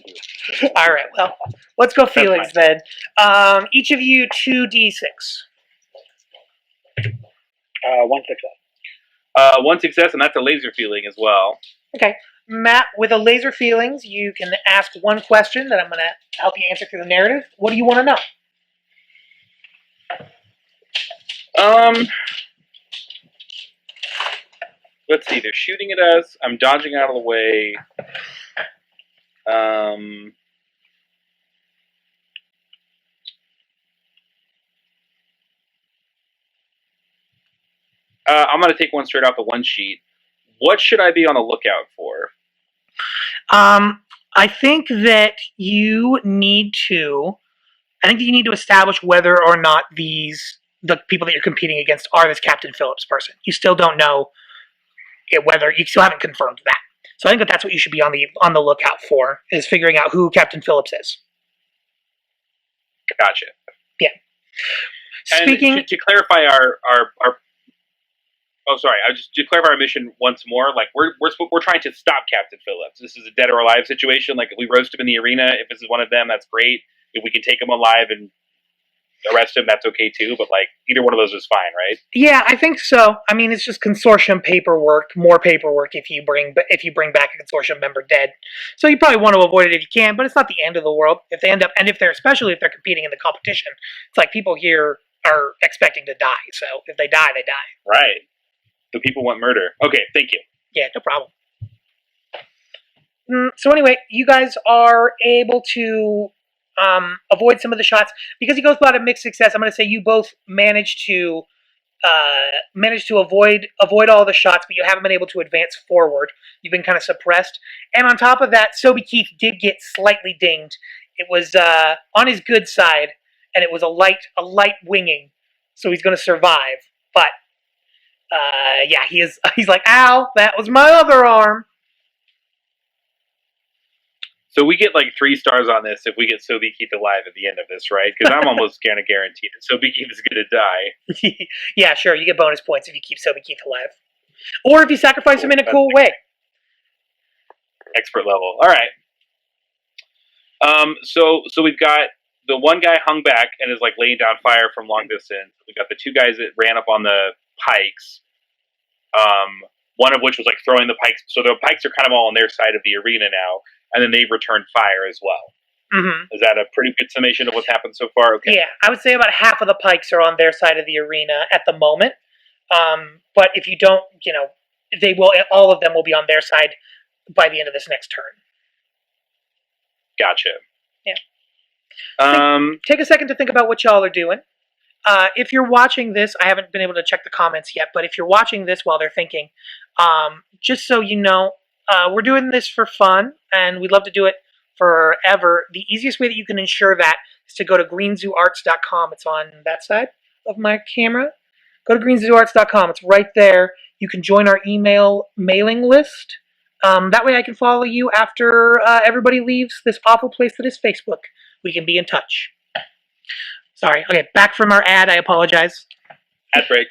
do. All right. Well, let's go feelings then. Each of you 2d6. One success. One success, and that's a laser feeling as well. Okay. Matt, with a laser feelings, you can ask one question that I'm going to help you answer through the narrative. What do you want to know? Let's see. They're shooting at us. I'm dodging out of the way. I'm going to take one straight off the one sheet. What should I be on the lookout for? I think that you need to establish whether or not the people that you're competing against are this Captain Phillips person. You still don't know whether you still haven't confirmed that. So I think that's what you should be on the lookout for, is figuring out who Captain Phillips is. Gotcha. Yeah. Speaking to clarify to clarify our mission once more. Like we're trying to stop Captain Phillips. This is a dead or alive situation. Like if we roast him in the arena, if this is one of them, that's great. If we can take him alive and arrest him, that's okay too. But like either one of those is fine, right? Yeah, I think so. I mean, it's just consortium paperwork, more paperwork if you bring back a consortium member dead. So you probably want to avoid it if you can, but it's not the end of the world if they end up, and especially if they're competing in the competition. It's like people here are expecting to die, so if they die, they die. Right. The people want murder. Okay, thank you. Yeah, no problem. So anyway, you guys are able to avoid some of the shots because he goes about a mixed success. I'm going to say you both managed to avoid all the shots, but you haven't been able to advance forward. You've been kind of suppressed, and on top of that, Sobe Keith did get slightly dinged. It was on his good side, and it was a light winging, so he's going to survive. But yeah, he's like, ow, that was my other arm. So we get like 3 stars on this if we get Sobe Keith alive at the end of this, right? Because I'm almost kind of guaranteed that Sobe Keith is going to die. Yeah, sure. You get bonus points if you keep Sobe Keith alive, or if you sacrifice him in a cool way. Expert level. All right. So we've got the one guy hung back and is like laying down fire from long distance. We've got the 2 guys that ran up on the pikes. One of which was like throwing the pikes. So the pikes are kind of all on their side of the arena now, and then they've returned fire as well. Mm-hmm. Is that a pretty good summation of what's happened so far? Okay. Yeah, I would say about half of the pikes are on their side of the arena at the moment. But if you don't, they will. All of them will be on their side by the end of this next turn. Gotcha. Yeah. Take a second to think about what y'all are doing. If you're watching this, I haven't been able to check the comments yet, but if you're watching this while they're thinking, just so you know, we're doing this for fun, and we'd love to do it forever. The easiest way that you can ensure that is to go to greenzooarts.com. It's on that side of my camera. Go to greenzooarts.com. It's right there. You can join our email mailing list. That way I can follow you after everybody leaves this awful place that is Facebook. We can be in touch. Sorry. Okay, back from our ad. I apologize. Ad break.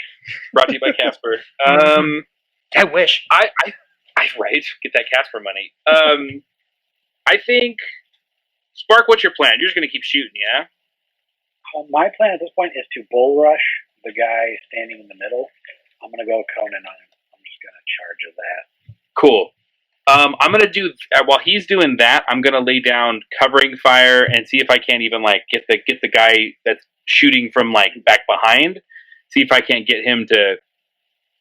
Brought to you by Casper. I wish. I right. Get that Casper money. I think, Spark, what's your plan? You're just going to keep shooting, yeah? My plan at this point is to bull rush the guy standing in the middle. I'm going to go Conan on him. I'm just going to charge of that. Cool. I'm going to do, while he's doing that, I'm going to lay down covering fire and see if I can't even, like, get the guy that's shooting from, like, back behind. See if I can't get him to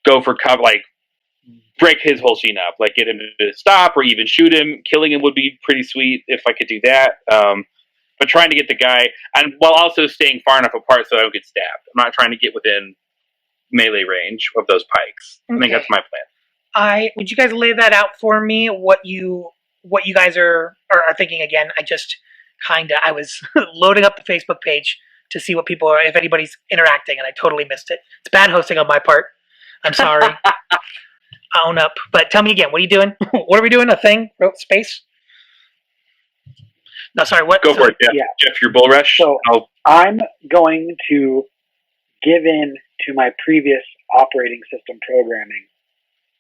go for cover, like, break his whole scene up. Like, get him to stop or even shoot him. Killing him would be pretty sweet if I could do that. But trying to get the guy, and while also staying far enough apart so I don't get stabbed. I'm not trying to get within melee range of those pikes. I think that's my plan. Would you guys lay that out for me? What you guys are thinking again? I was loading up the Facebook page to see what people are, if anybody's interacting, and I totally missed it. It's bad hosting on my part. I'm sorry. Own up. But tell me again, what are you doing? What are we doing? A thing? Space? No, sorry, what? Go for it, Jeff. Yeah. Jeff, your bull rush. So I'm going to give in to my previous operating system programming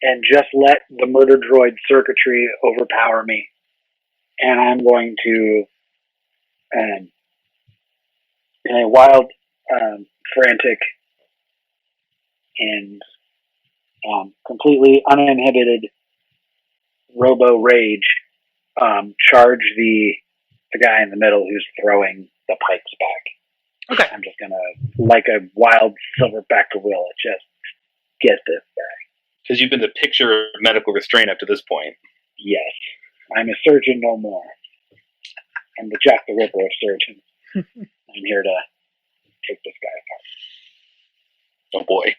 and just let the murder droid circuitry overpower me. And I'm going to, in a wild, frantic, and completely uninhibited robo rage, charge the guy in the middle who's throwing the pikes back. Okay. I'm just gonna, like a wild silverback gorilla, just get this guy. Because you've been the picture of medical restraint up to this point. Yes. I'm a surgeon no more. I'm the Jack the Ripper of surgeons. I'm here to take this guy apart. Oh boy.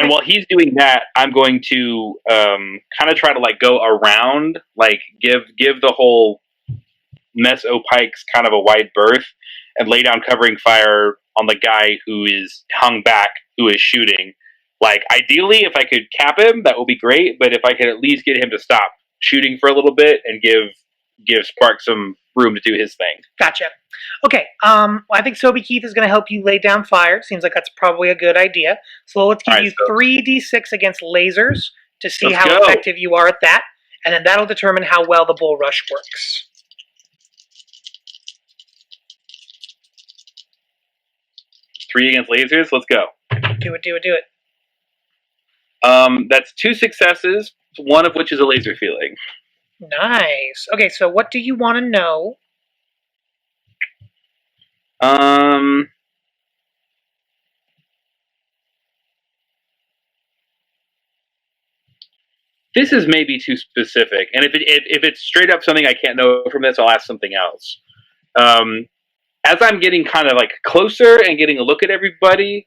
And while he's doing that, I'm going to kind of try to like go around, like give the whole mess o' pikes kind of a wide berth and lay down covering fire on the guy who is hung back, who is shooting. Like, ideally, if I could cap him, that would be great, but if I could at least get him to stop shooting for a little bit and give Spark some room to do his thing. Gotcha. Okay, I think Sobe Keith is going to help you lay down fire. Seems like that's probably a good idea. So let's give you 3d6 against lasers to see how effective you are at that, and then that'll determine how well the bull rush works. 3 against lasers? Let's go. Do it. That's 2 successes, one of which is a laser feeling. Nice. Okay, so what do you want to know? This is maybe too specific, and if it's straight up something I can't know from this, I'll ask something else. As I'm getting kind of like closer and getting a look at everybody,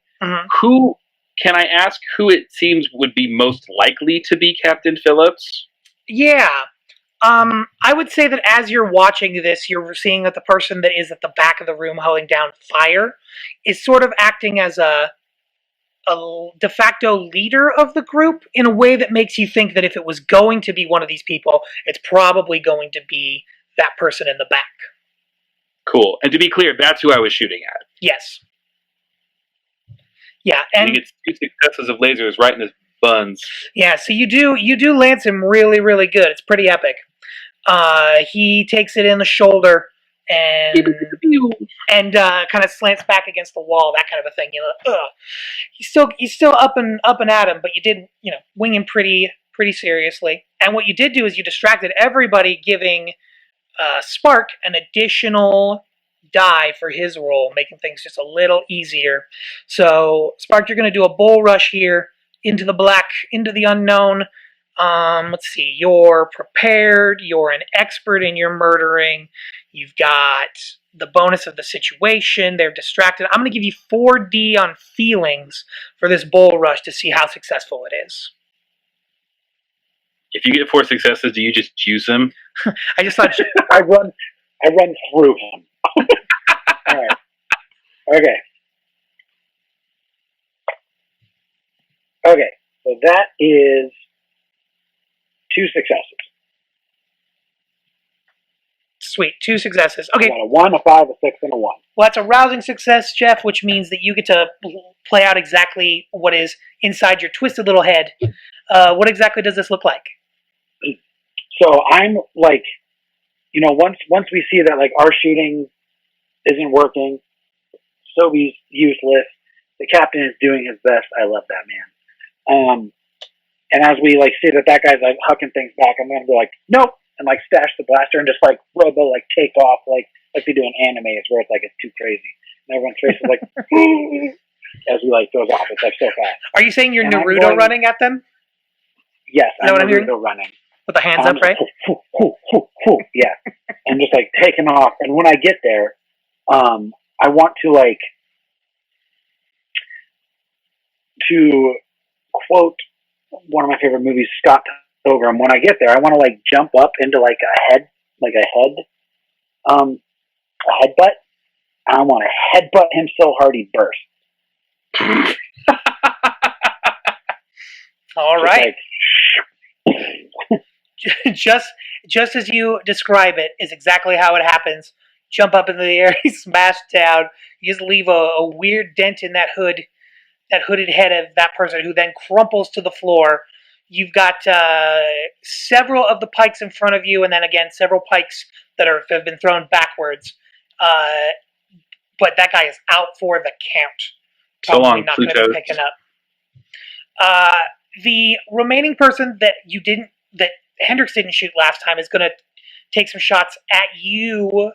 who can I ask who it seems would be most likely to be Captain Phillips? Yeah. I would say that as you're watching this, you're seeing that the person that is at the back of the room holding down fire is sort of acting as a de facto leader of the group in a way that makes you think that if it was going to be one of these people, it's probably going to be that person in the back. Cool. And to be clear, that's who I was shooting at. Yes. Yeah, and he gets 2 successes of lasers right in his buns. Yeah, so you do lance him really, really good. It's pretty epic. He takes it in the shoulder and kind of slants back against the wall, that kind of a thing. You know, he's still up and at him, but you did, wing him pretty seriously. And what you did do is you distracted everybody, giving Spark an additional die for his roll, making things just a little easier. So, Spark, you're going to do a bull rush here into the black, into the unknown. Let's see, you're prepared, you're an expert in your murdering, you've got the bonus of the situation, they're distracted. I'm going to give you 4D on feelings for this bull rush to see how successful it is. If you get 4 successes, do you just juice him? I just thought... I run through him. All right. Okay, so that is 2 successes. Sweet. 2 successes. I Okay. got a 1, a 5, a 6, and a 1. Well, that's a rousing success, Jeff, which means that you get to play out exactly what is inside your twisted little head. What exactly does this look like? So I'm like, you know, once we see that like our shooting isn't working, Sobe's useless, the captain is doing his best. I love that man. And as we like see that guy's like hucking things back, I'm gonna be like, nope, and like stash the blaster and just like robo like take off like they do in animes where it's like it's too crazy and everyone's face is like as he like goes off. It's like so fast. Are you saying you're And I'm Naruto going- running at them? Yes, Is that what I'm hearing? Naruto running. With the hands up, right? Yeah, and just like taking off. And when I get there, I want to like to quote one of my favorite movies, Scott Pilgrim. When I get there, I want to like jump up into like a headbutt. I want to headbutt him so hard he bursts. All right. Like, just as you describe it is exactly how it happens. Jump up into the air, he smashed down. You just leave a weird dent in that hooded head of that person, who then crumples to the floor. You've got several of the pikes in front of you, and then again several pikes that have been thrown backwards. But that guy is out for the count. So long, not going to Pluto. be picking up. The remaining person that Hendrix didn't shoot last time is going to take some shots at you,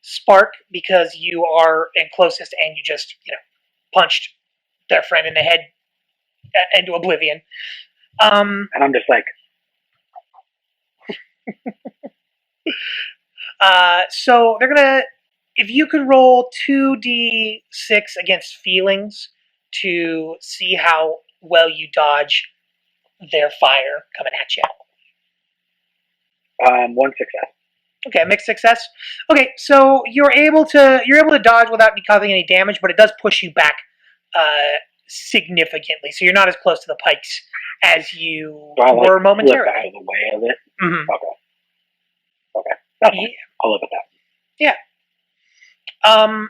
Spark, because you are in closest and you just punched their friend in the head into oblivion. and I'm just like, so they're gonna, if you could roll 2d6 against feelings to see how well you dodge their fire coming at you. 1 success. Okay, mixed success. Okay, so you're able to dodge without causing any damage, but it does push you back significantly. So you're not as close to the pikes as you So I like were momentarily. flip out of the way of it. Mm-hmm. Okay. That's fine. Yeah. I'll live with that.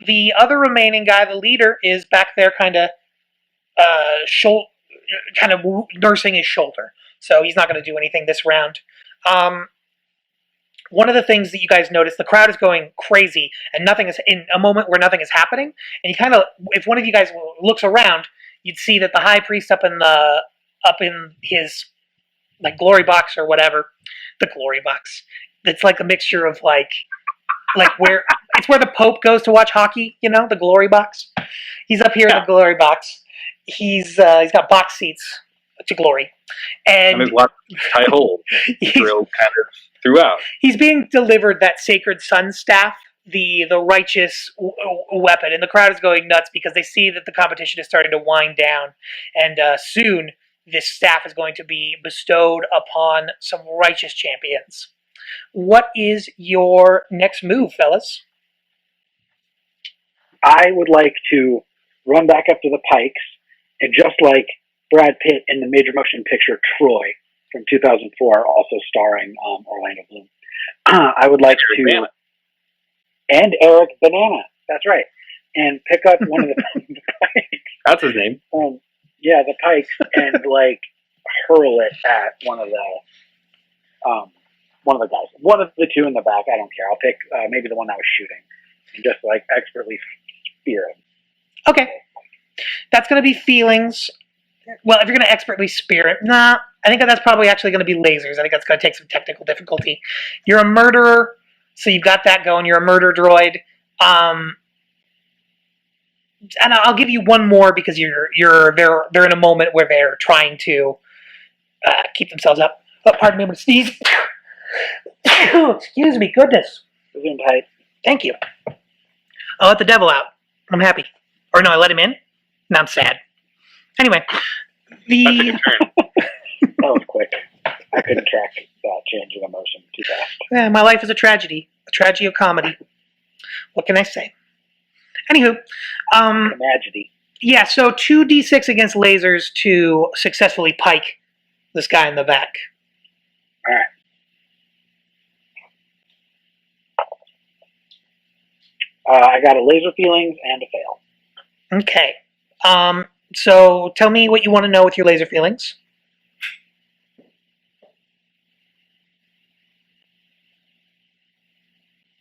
The other remaining guy, the leader, is back there, kind of nursing his shoulder. So he's not going to do anything this round. One of the things that you guys notice, the crowd is going crazy, and nothing is in a moment where nothing is happening. And you kind of, if one of you guys looks around, you'd see that the high priest up in his like glory box or whatever, the glory box. It's like a mixture of like where it's where the Pope goes to watch hockey. The glory box. He's up here in the glory box. He's got box seats to glory, and there's lots of tie hold drilled kind of throughout. He's being delivered that sacred sun staff, the righteous weapon, and the crowd is going nuts because they see that the competition is starting to wind down, and soon this staff is going to be bestowed upon some righteous champions. What is your next move, fellas? I would like to run back up to the pikes, and just like Brad Pitt in the major motion picture Troy from 2004, also starring Orlando Bloom, I would like to, Banana. and Eric Banana, that's right, and pick up one of the pikes. That's his name. Yeah, the pikes, and like hurl it at one of the guys, one of the two in the back. I don't care. I'll pick maybe the one that was shooting, and just like expertly spear him. Okay, that's going to be feelings. Well, if you're going to expertly spear it, nah, I think that's probably actually going to be lasers. I think that's going to take some technical difficulty. You're a murderer, so you've got that going. You're a murder droid. And I'll give you one more because they're in a moment where they're trying to keep themselves up. Oh, pardon me, I'm going to sneeze. Excuse me, goodness. Zoom tight. Thank you. I'll let the devil out. I'm happy. Or no, I let him in? Now I'm sad. Anyway, That's a good turn. That was quick. I couldn't track that change of emotion too fast. Yeah, my life is a tragedy of comedy. What can I say? Anywho, Tragedy. yeah, so 2d6 against lasers to successfully pike this guy in the back. All right. I got a laser feelings and a fail. Okay. So tell me what you want to know with your laser feelings.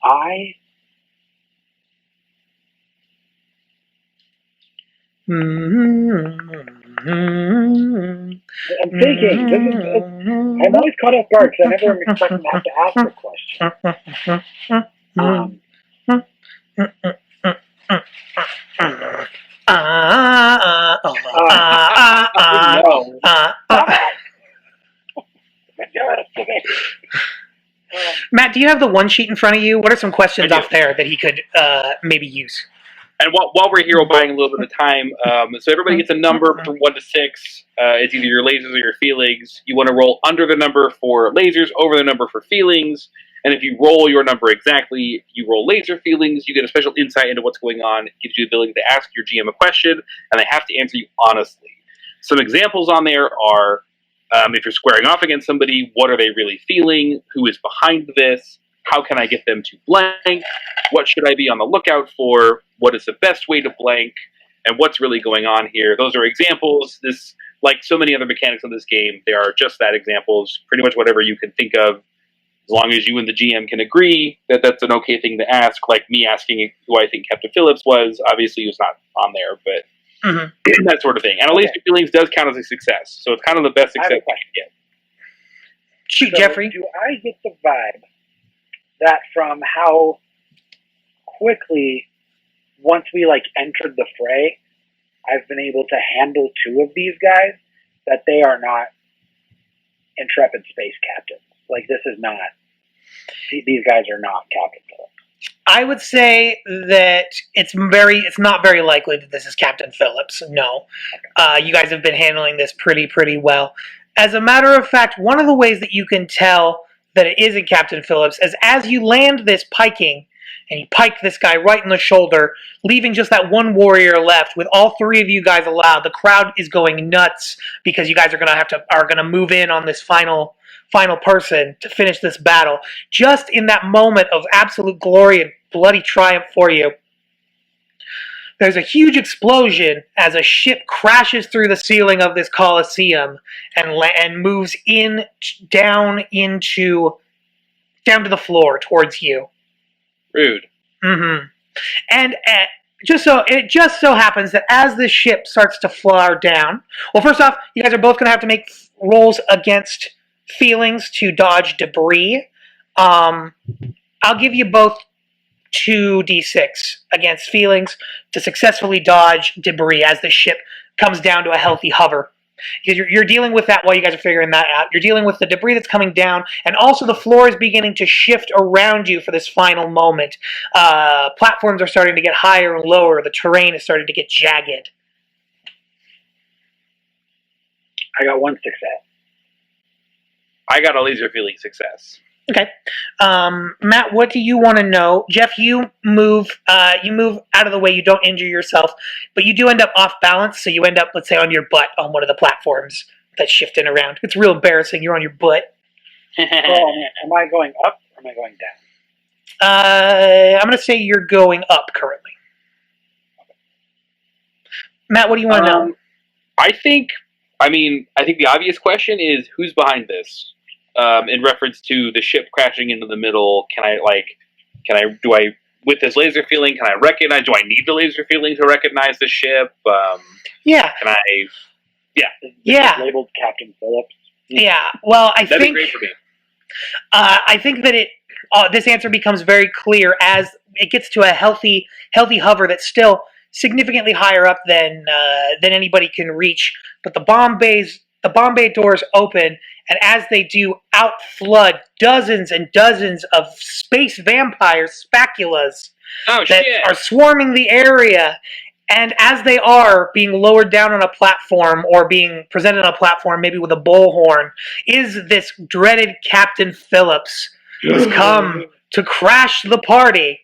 I'm thinking. I'm always caught off guard because I never am expecting to have to ask a question. No. Matt, do you have the one sheet in front of you? What are some questions off there that he could maybe use? And while we're here, we're buying a little bit of time. So everybody gets a number from 1 to 6. It's either your lasers or your feelings. You want to roll under the number for lasers, over the number for feelings. And if you roll your number exactly, you roll laser feelings. You get a special insight into what's going on. It gives you the ability to ask your GM a question, and they have to answer you honestly. Some examples on there are, if you're squaring off against somebody, what are they really feeling? Who is behind this? How can I get them to blank? What should I be on the lookout for? What is the best way to blank? And what's really going on here? Those are examples. This, like so many other mechanics of this game, they are just that, examples. Pretty much whatever you can think of, as long as you and the GM can agree that that's an okay thing to ask. Like me asking who I think Captain Phillips was. Obviously, he was not on there, but that sort of thing. And at least feelings does count as a success. So it's kind of the best success I can get. Shoot, so Jeffrey. Do I get the vibe that from how quickly, once we entered the fray, I've been able to handle 2 of these guys, that they are not intrepid space captains. This is not, these guys are not Captain Phillips. I would say that it's not very likely that this is Captain Phillips. No. Okay. You guys have been handling this pretty well. As a matter of fact, one of the ways that you can tell that it isn't Captain Phillips is as you land this piking, and you pike this guy right in the shoulder, leaving just that one warrior left. With all 3 of you guys allowed, the crowd is going nuts because you guys are gonna move in on this final person to finish this battle. Just in that moment of absolute glory and bloody triumph for you, there's a huge explosion as a ship crashes through the ceiling of this Colosseum and moves down to the floor towards you. Rude. And it just so happens that as the ship starts to flower down, well, first off, you guys are both going to have to make rolls against feelings to dodge debris. I'll give you both 2d6 against feelings to successfully dodge debris as the ship comes down to a healthy hover. You're dealing with that while you guys are figuring that out. You're dealing with the debris that's coming down, and also the floor is beginning to shift around you for this final moment. Platforms are starting to get higher and lower. The terrain is starting to get jagged. I got 1 success. I got a laser feeling success. Okay. Matt, what do you want to know? Jeff, you move out of the way. You don't injure yourself, but you do end up off balance, so you end up, let's say, on your butt on one of the platforms that's shifting around. It's real embarrassing. You're on your butt. Am I going up or am I going down? I'm going to say you're going up currently. Matt, what do you want to know? I think the obvious question is who's behind this? In reference to the ship crashing into the middle, with this laser feeling, can I recognize, do I need the laser feeling to recognize the ship? Yeah. Can I, yeah. Yeah. Labeled Captain Phillips. Yeah, well, That'd be great for me. I think that this answer becomes very clear as it gets to a healthy hover that's still significantly higher up than anybody can reach. But the bomb bay doors open, and as they do, out flood dozens and dozens of space vampire spaculas that are swarming the area. And as they are being lowered down on a platform or being presented on a platform, maybe with a bullhorn, is this dreaded Captain Phillips, who's come to crash the party.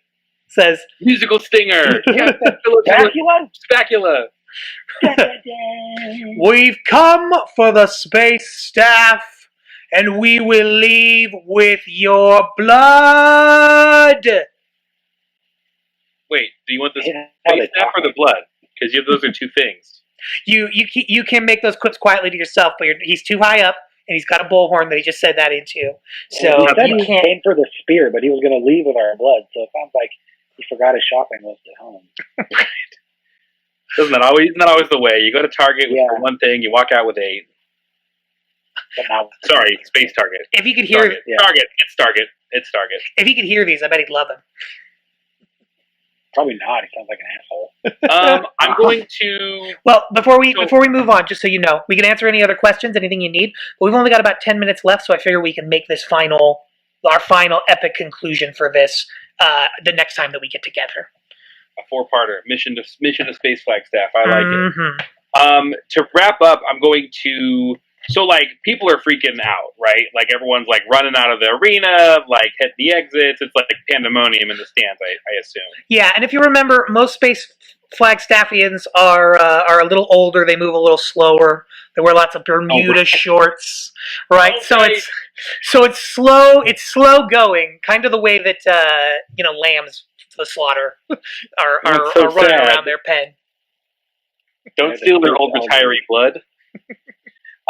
Says, musical stinger, Captain Phillips, spacula. We've come for the space staff and we will leave with your blood. Wait, do you want the How they space staff talk or the blood? Because those are two things. You can make those quips quietly to yourself, but he's too high up, and he's got a bullhorn that he just said that into. So he said you he can't. came for the spear, but he was going to leave with our blood. So it sounds like he forgot his shopping list at home. Isn't that always the way? You go to Target for one thing, you walk out with 8. But now, Sorry, space Target. If you could hear Target. It's Target. If he could hear these, I bet he'd love them. Probably not. He sounds like an asshole. I'm going to. Well, before we move on, just so you know, we can answer any other questions, anything you need. But we've only got about 10 minutes left, so I figure we can make this our final epic conclusion for this the next time that we get together. A 4-parter mission to Space Flagstaff. I like Mm-hmm. it. To wrap up, I'm going to. So, like, people are freaking out, right? Like, everyone's, like, running out of the arena, like, hitting the exits. It's like pandemonium in the stands, I assume. Yeah, and if you remember, most Space Flagstaffians are a little older. They move a little slower. They wear lots of Bermuda shorts, right? Okay. So it's slow. It's slow going, kind of the way that lambs to the slaughter are running around their pen. Don't steal their old retiree blood.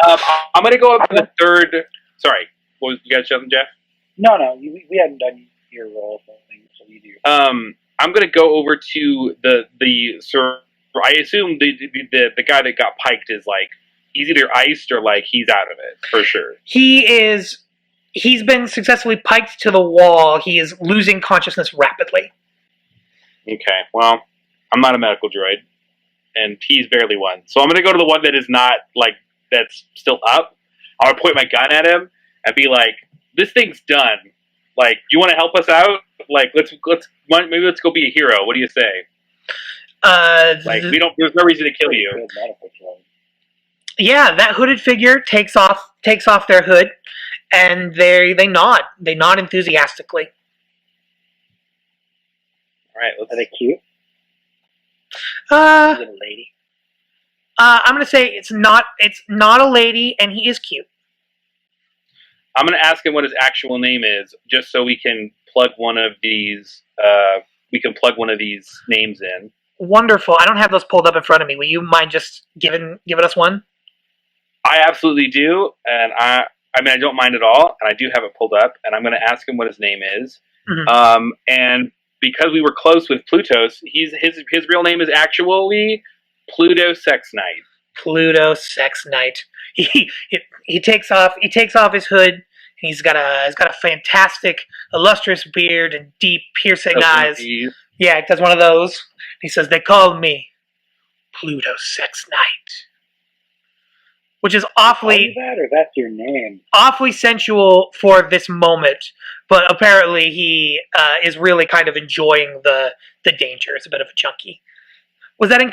I'm going to go up to the third. Sorry, you got something, Jeff? No, we hadn't done your role thing, so you do. I'm going to go over to the sir. I assume the guy that got piked is like he's either iced or like he's out of it for sure. He's been successfully piked to the wall. He is losing consciousness rapidly. Okay, well, I'm not a medical droid, and he's barely one, so I'm going to go to the one that is not like. That's still up. I would point my gun at him and be like, "This thing's done. Like, do you want to help us out? Like, let's go be a hero. What do you say? There's no reason to kill you." Yeah, that hooded figure takes off their hood, and they nod. They nod enthusiastically. All right, Are they cute? Is it a lady? I'm gonna say it's not a lady, and he is cute. I'm gonna ask him what his actual name is, just so we can plug one of these. One of these names in. Wonderful. I don't have those pulled up in front of me. Will you mind just giving us one? I absolutely do, and I don't mind at all, and I do have it pulled up, and I'm gonna ask him what his name is. Mm-hmm. And because we were close with Plutos, his real name is actually Pluto Sex Knight. Pluto Sex Knight. He takes off his hood. He's got a fantastic, illustrious beard and deep, piercing eyes. Yeah, he does one of those. He says, "They call me Pluto Sex Knight," which is awfully that, or that's your name. Awfully sensual for this moment. But apparently, he is really kind of enjoying the danger. It's a bit of a junkie. Was that in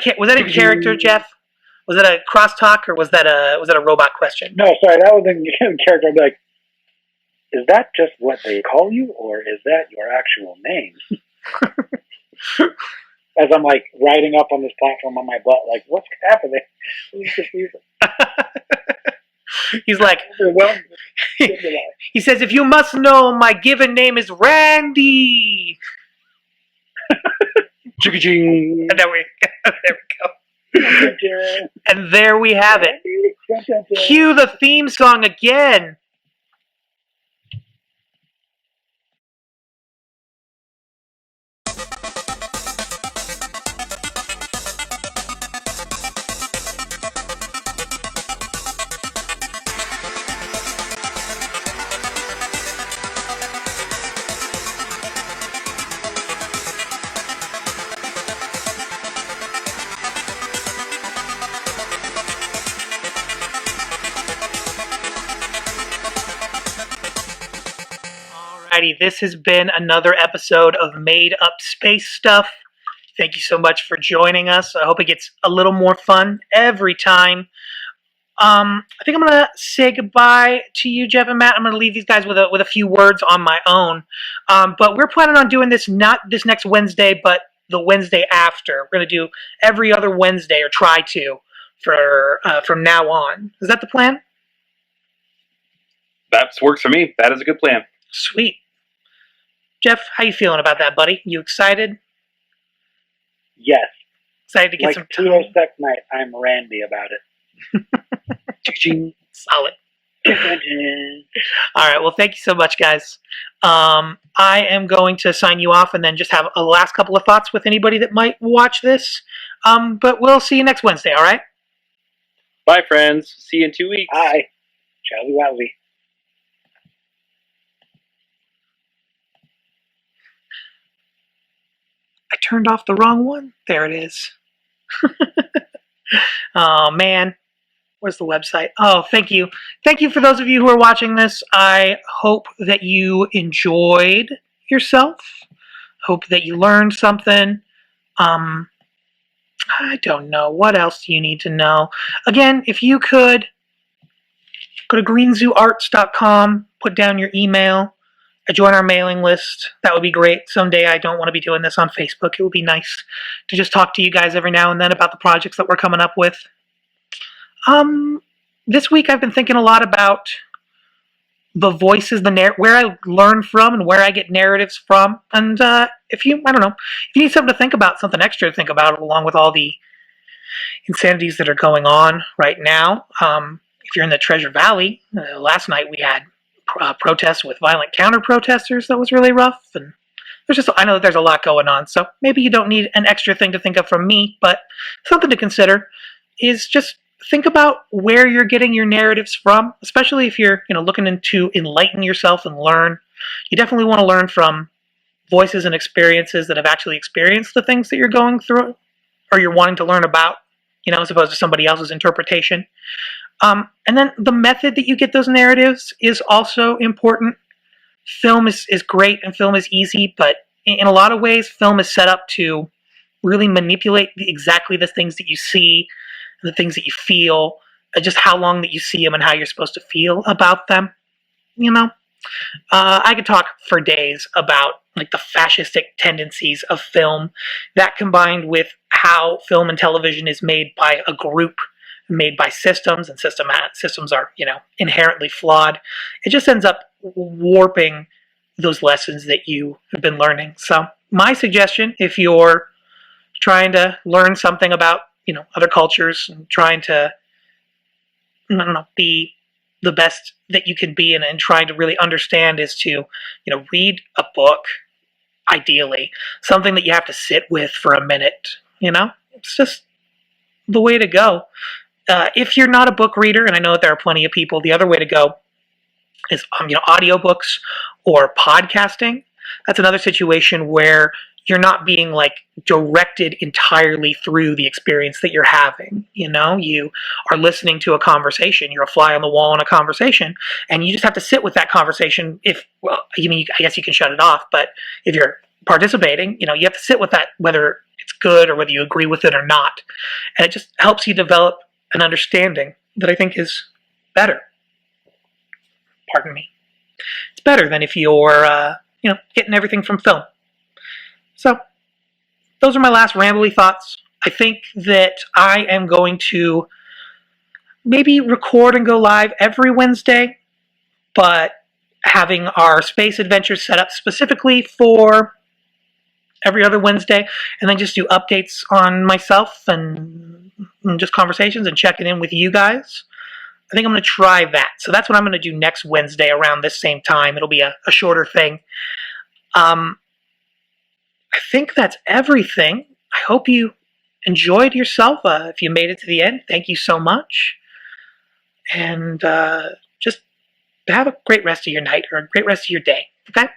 character, Jeff? Was that a crosstalk, or was that a robot question? No, sorry, that was in character. I'd be like, is that just what they call you, or is that your actual name? As I'm like riding up on this platform on my butt, like, what's happening? He's like, he says, "If you must know, my given name is Randy." And there we go. And there we have it. Cue the theme song again. Alrighty, this has been another episode of Made Up Space Stuff. Thank you so much for joining us. I hope it gets a little more fun every time. I think I'm gonna say goodbye to you, Jeff and Matt. I'm gonna leave these guys with a few words on my own. But we're planning on doing this not this next Wednesday, but the Wednesday after. We're gonna do every other Wednesday, or try to, from now on. Is that the plan? That works for me. That is a good plan. Sweet. Jeff, how you feeling about that, buddy? You excited? Yes. Excited to get Like some Pluto time? Sex Night, I'm Randy about it. Solid. All right. Well, thank you so much, guys. I am going to sign you off and then just have a last couple of thoughts with anybody that might watch this. But we'll see you next Wednesday, all right? Bye, friends. See you in 2 weeks. Hi. Chowsy Wowsy. I turned off the wrong one. There it is. Oh, man. Where's the website? Oh, thank you. Thank you for those of you who are watching this. I hope that you enjoyed yourself. Hope that you learned something. I don't know. What else do you need to know? Again, if you could go to greenzooarts.com, put down your email, join our mailing list. That would be great. Someday I don't want to be doing this on Facebook. It would be nice to just talk to you guys every now and then about the projects that we're coming up with. This week I've been thinking a lot about the voices, where I learn from and where I get narratives from. And if you need something to think about, something extra to think about, along with all the insanities that are going on right now. If you're in the Treasure Valley, last night we had protests with violent counter-protesters. That was really rough. And I know that there's a lot going on, so maybe you don't need an extra thing to think of from me, but something to consider is just think about where you're getting your narratives from, especially if you're looking to enlighten yourself and learn. You definitely want to learn from voices and experiences that have actually experienced the things that you're going through or you're wanting to learn about, as opposed to somebody else's interpretation. And then the method that you get those narratives is also important. Film is great and film is easy, but in a lot of ways, film is set up to really manipulate exactly the things that you see, the things that you feel, just how long that you see them and how you're supposed to feel about them. I could talk for days about the fascistic tendencies of film, that combined with how film and television is made by a group, made by systems, and systems are inherently flawed. It just ends up warping those lessons that you have been learning. So my suggestion, if you're trying to learn something about other cultures and trying to be the best that you can be and trying to really understand, is to read a book, ideally something that you have to sit with for a minute. It's just the way to go. If you're not a book reader, and I know that there are plenty of people, the other way to go is audiobooks or podcasting. That's another situation where you're not being directed entirely through the experience that you're having. You are listening to a conversation. You're a fly on the wall in a conversation, and you just have to sit with that conversation. I guess you can shut it off, but if you're participating, you have to sit with that, whether it's good or whether you agree with it or not. And it just helps you develop an understanding that I think is better. Pardon me. It's better than if you're, getting everything from film. So, those are my last rambly thoughts. I think that I am going to maybe record and go live every Wednesday, but having our space adventures set up specifically for every other Wednesday, and then just do updates on myself and just conversations and checking in with you guys. I think I'm going to try that. So that's what I'm going to do next Wednesday around this same time. It'll be a shorter thing. I think that's everything. I hope you enjoyed yourself. If you made it to the end, thank you so much. And just have a great rest of your night or a great rest of your day. Okay?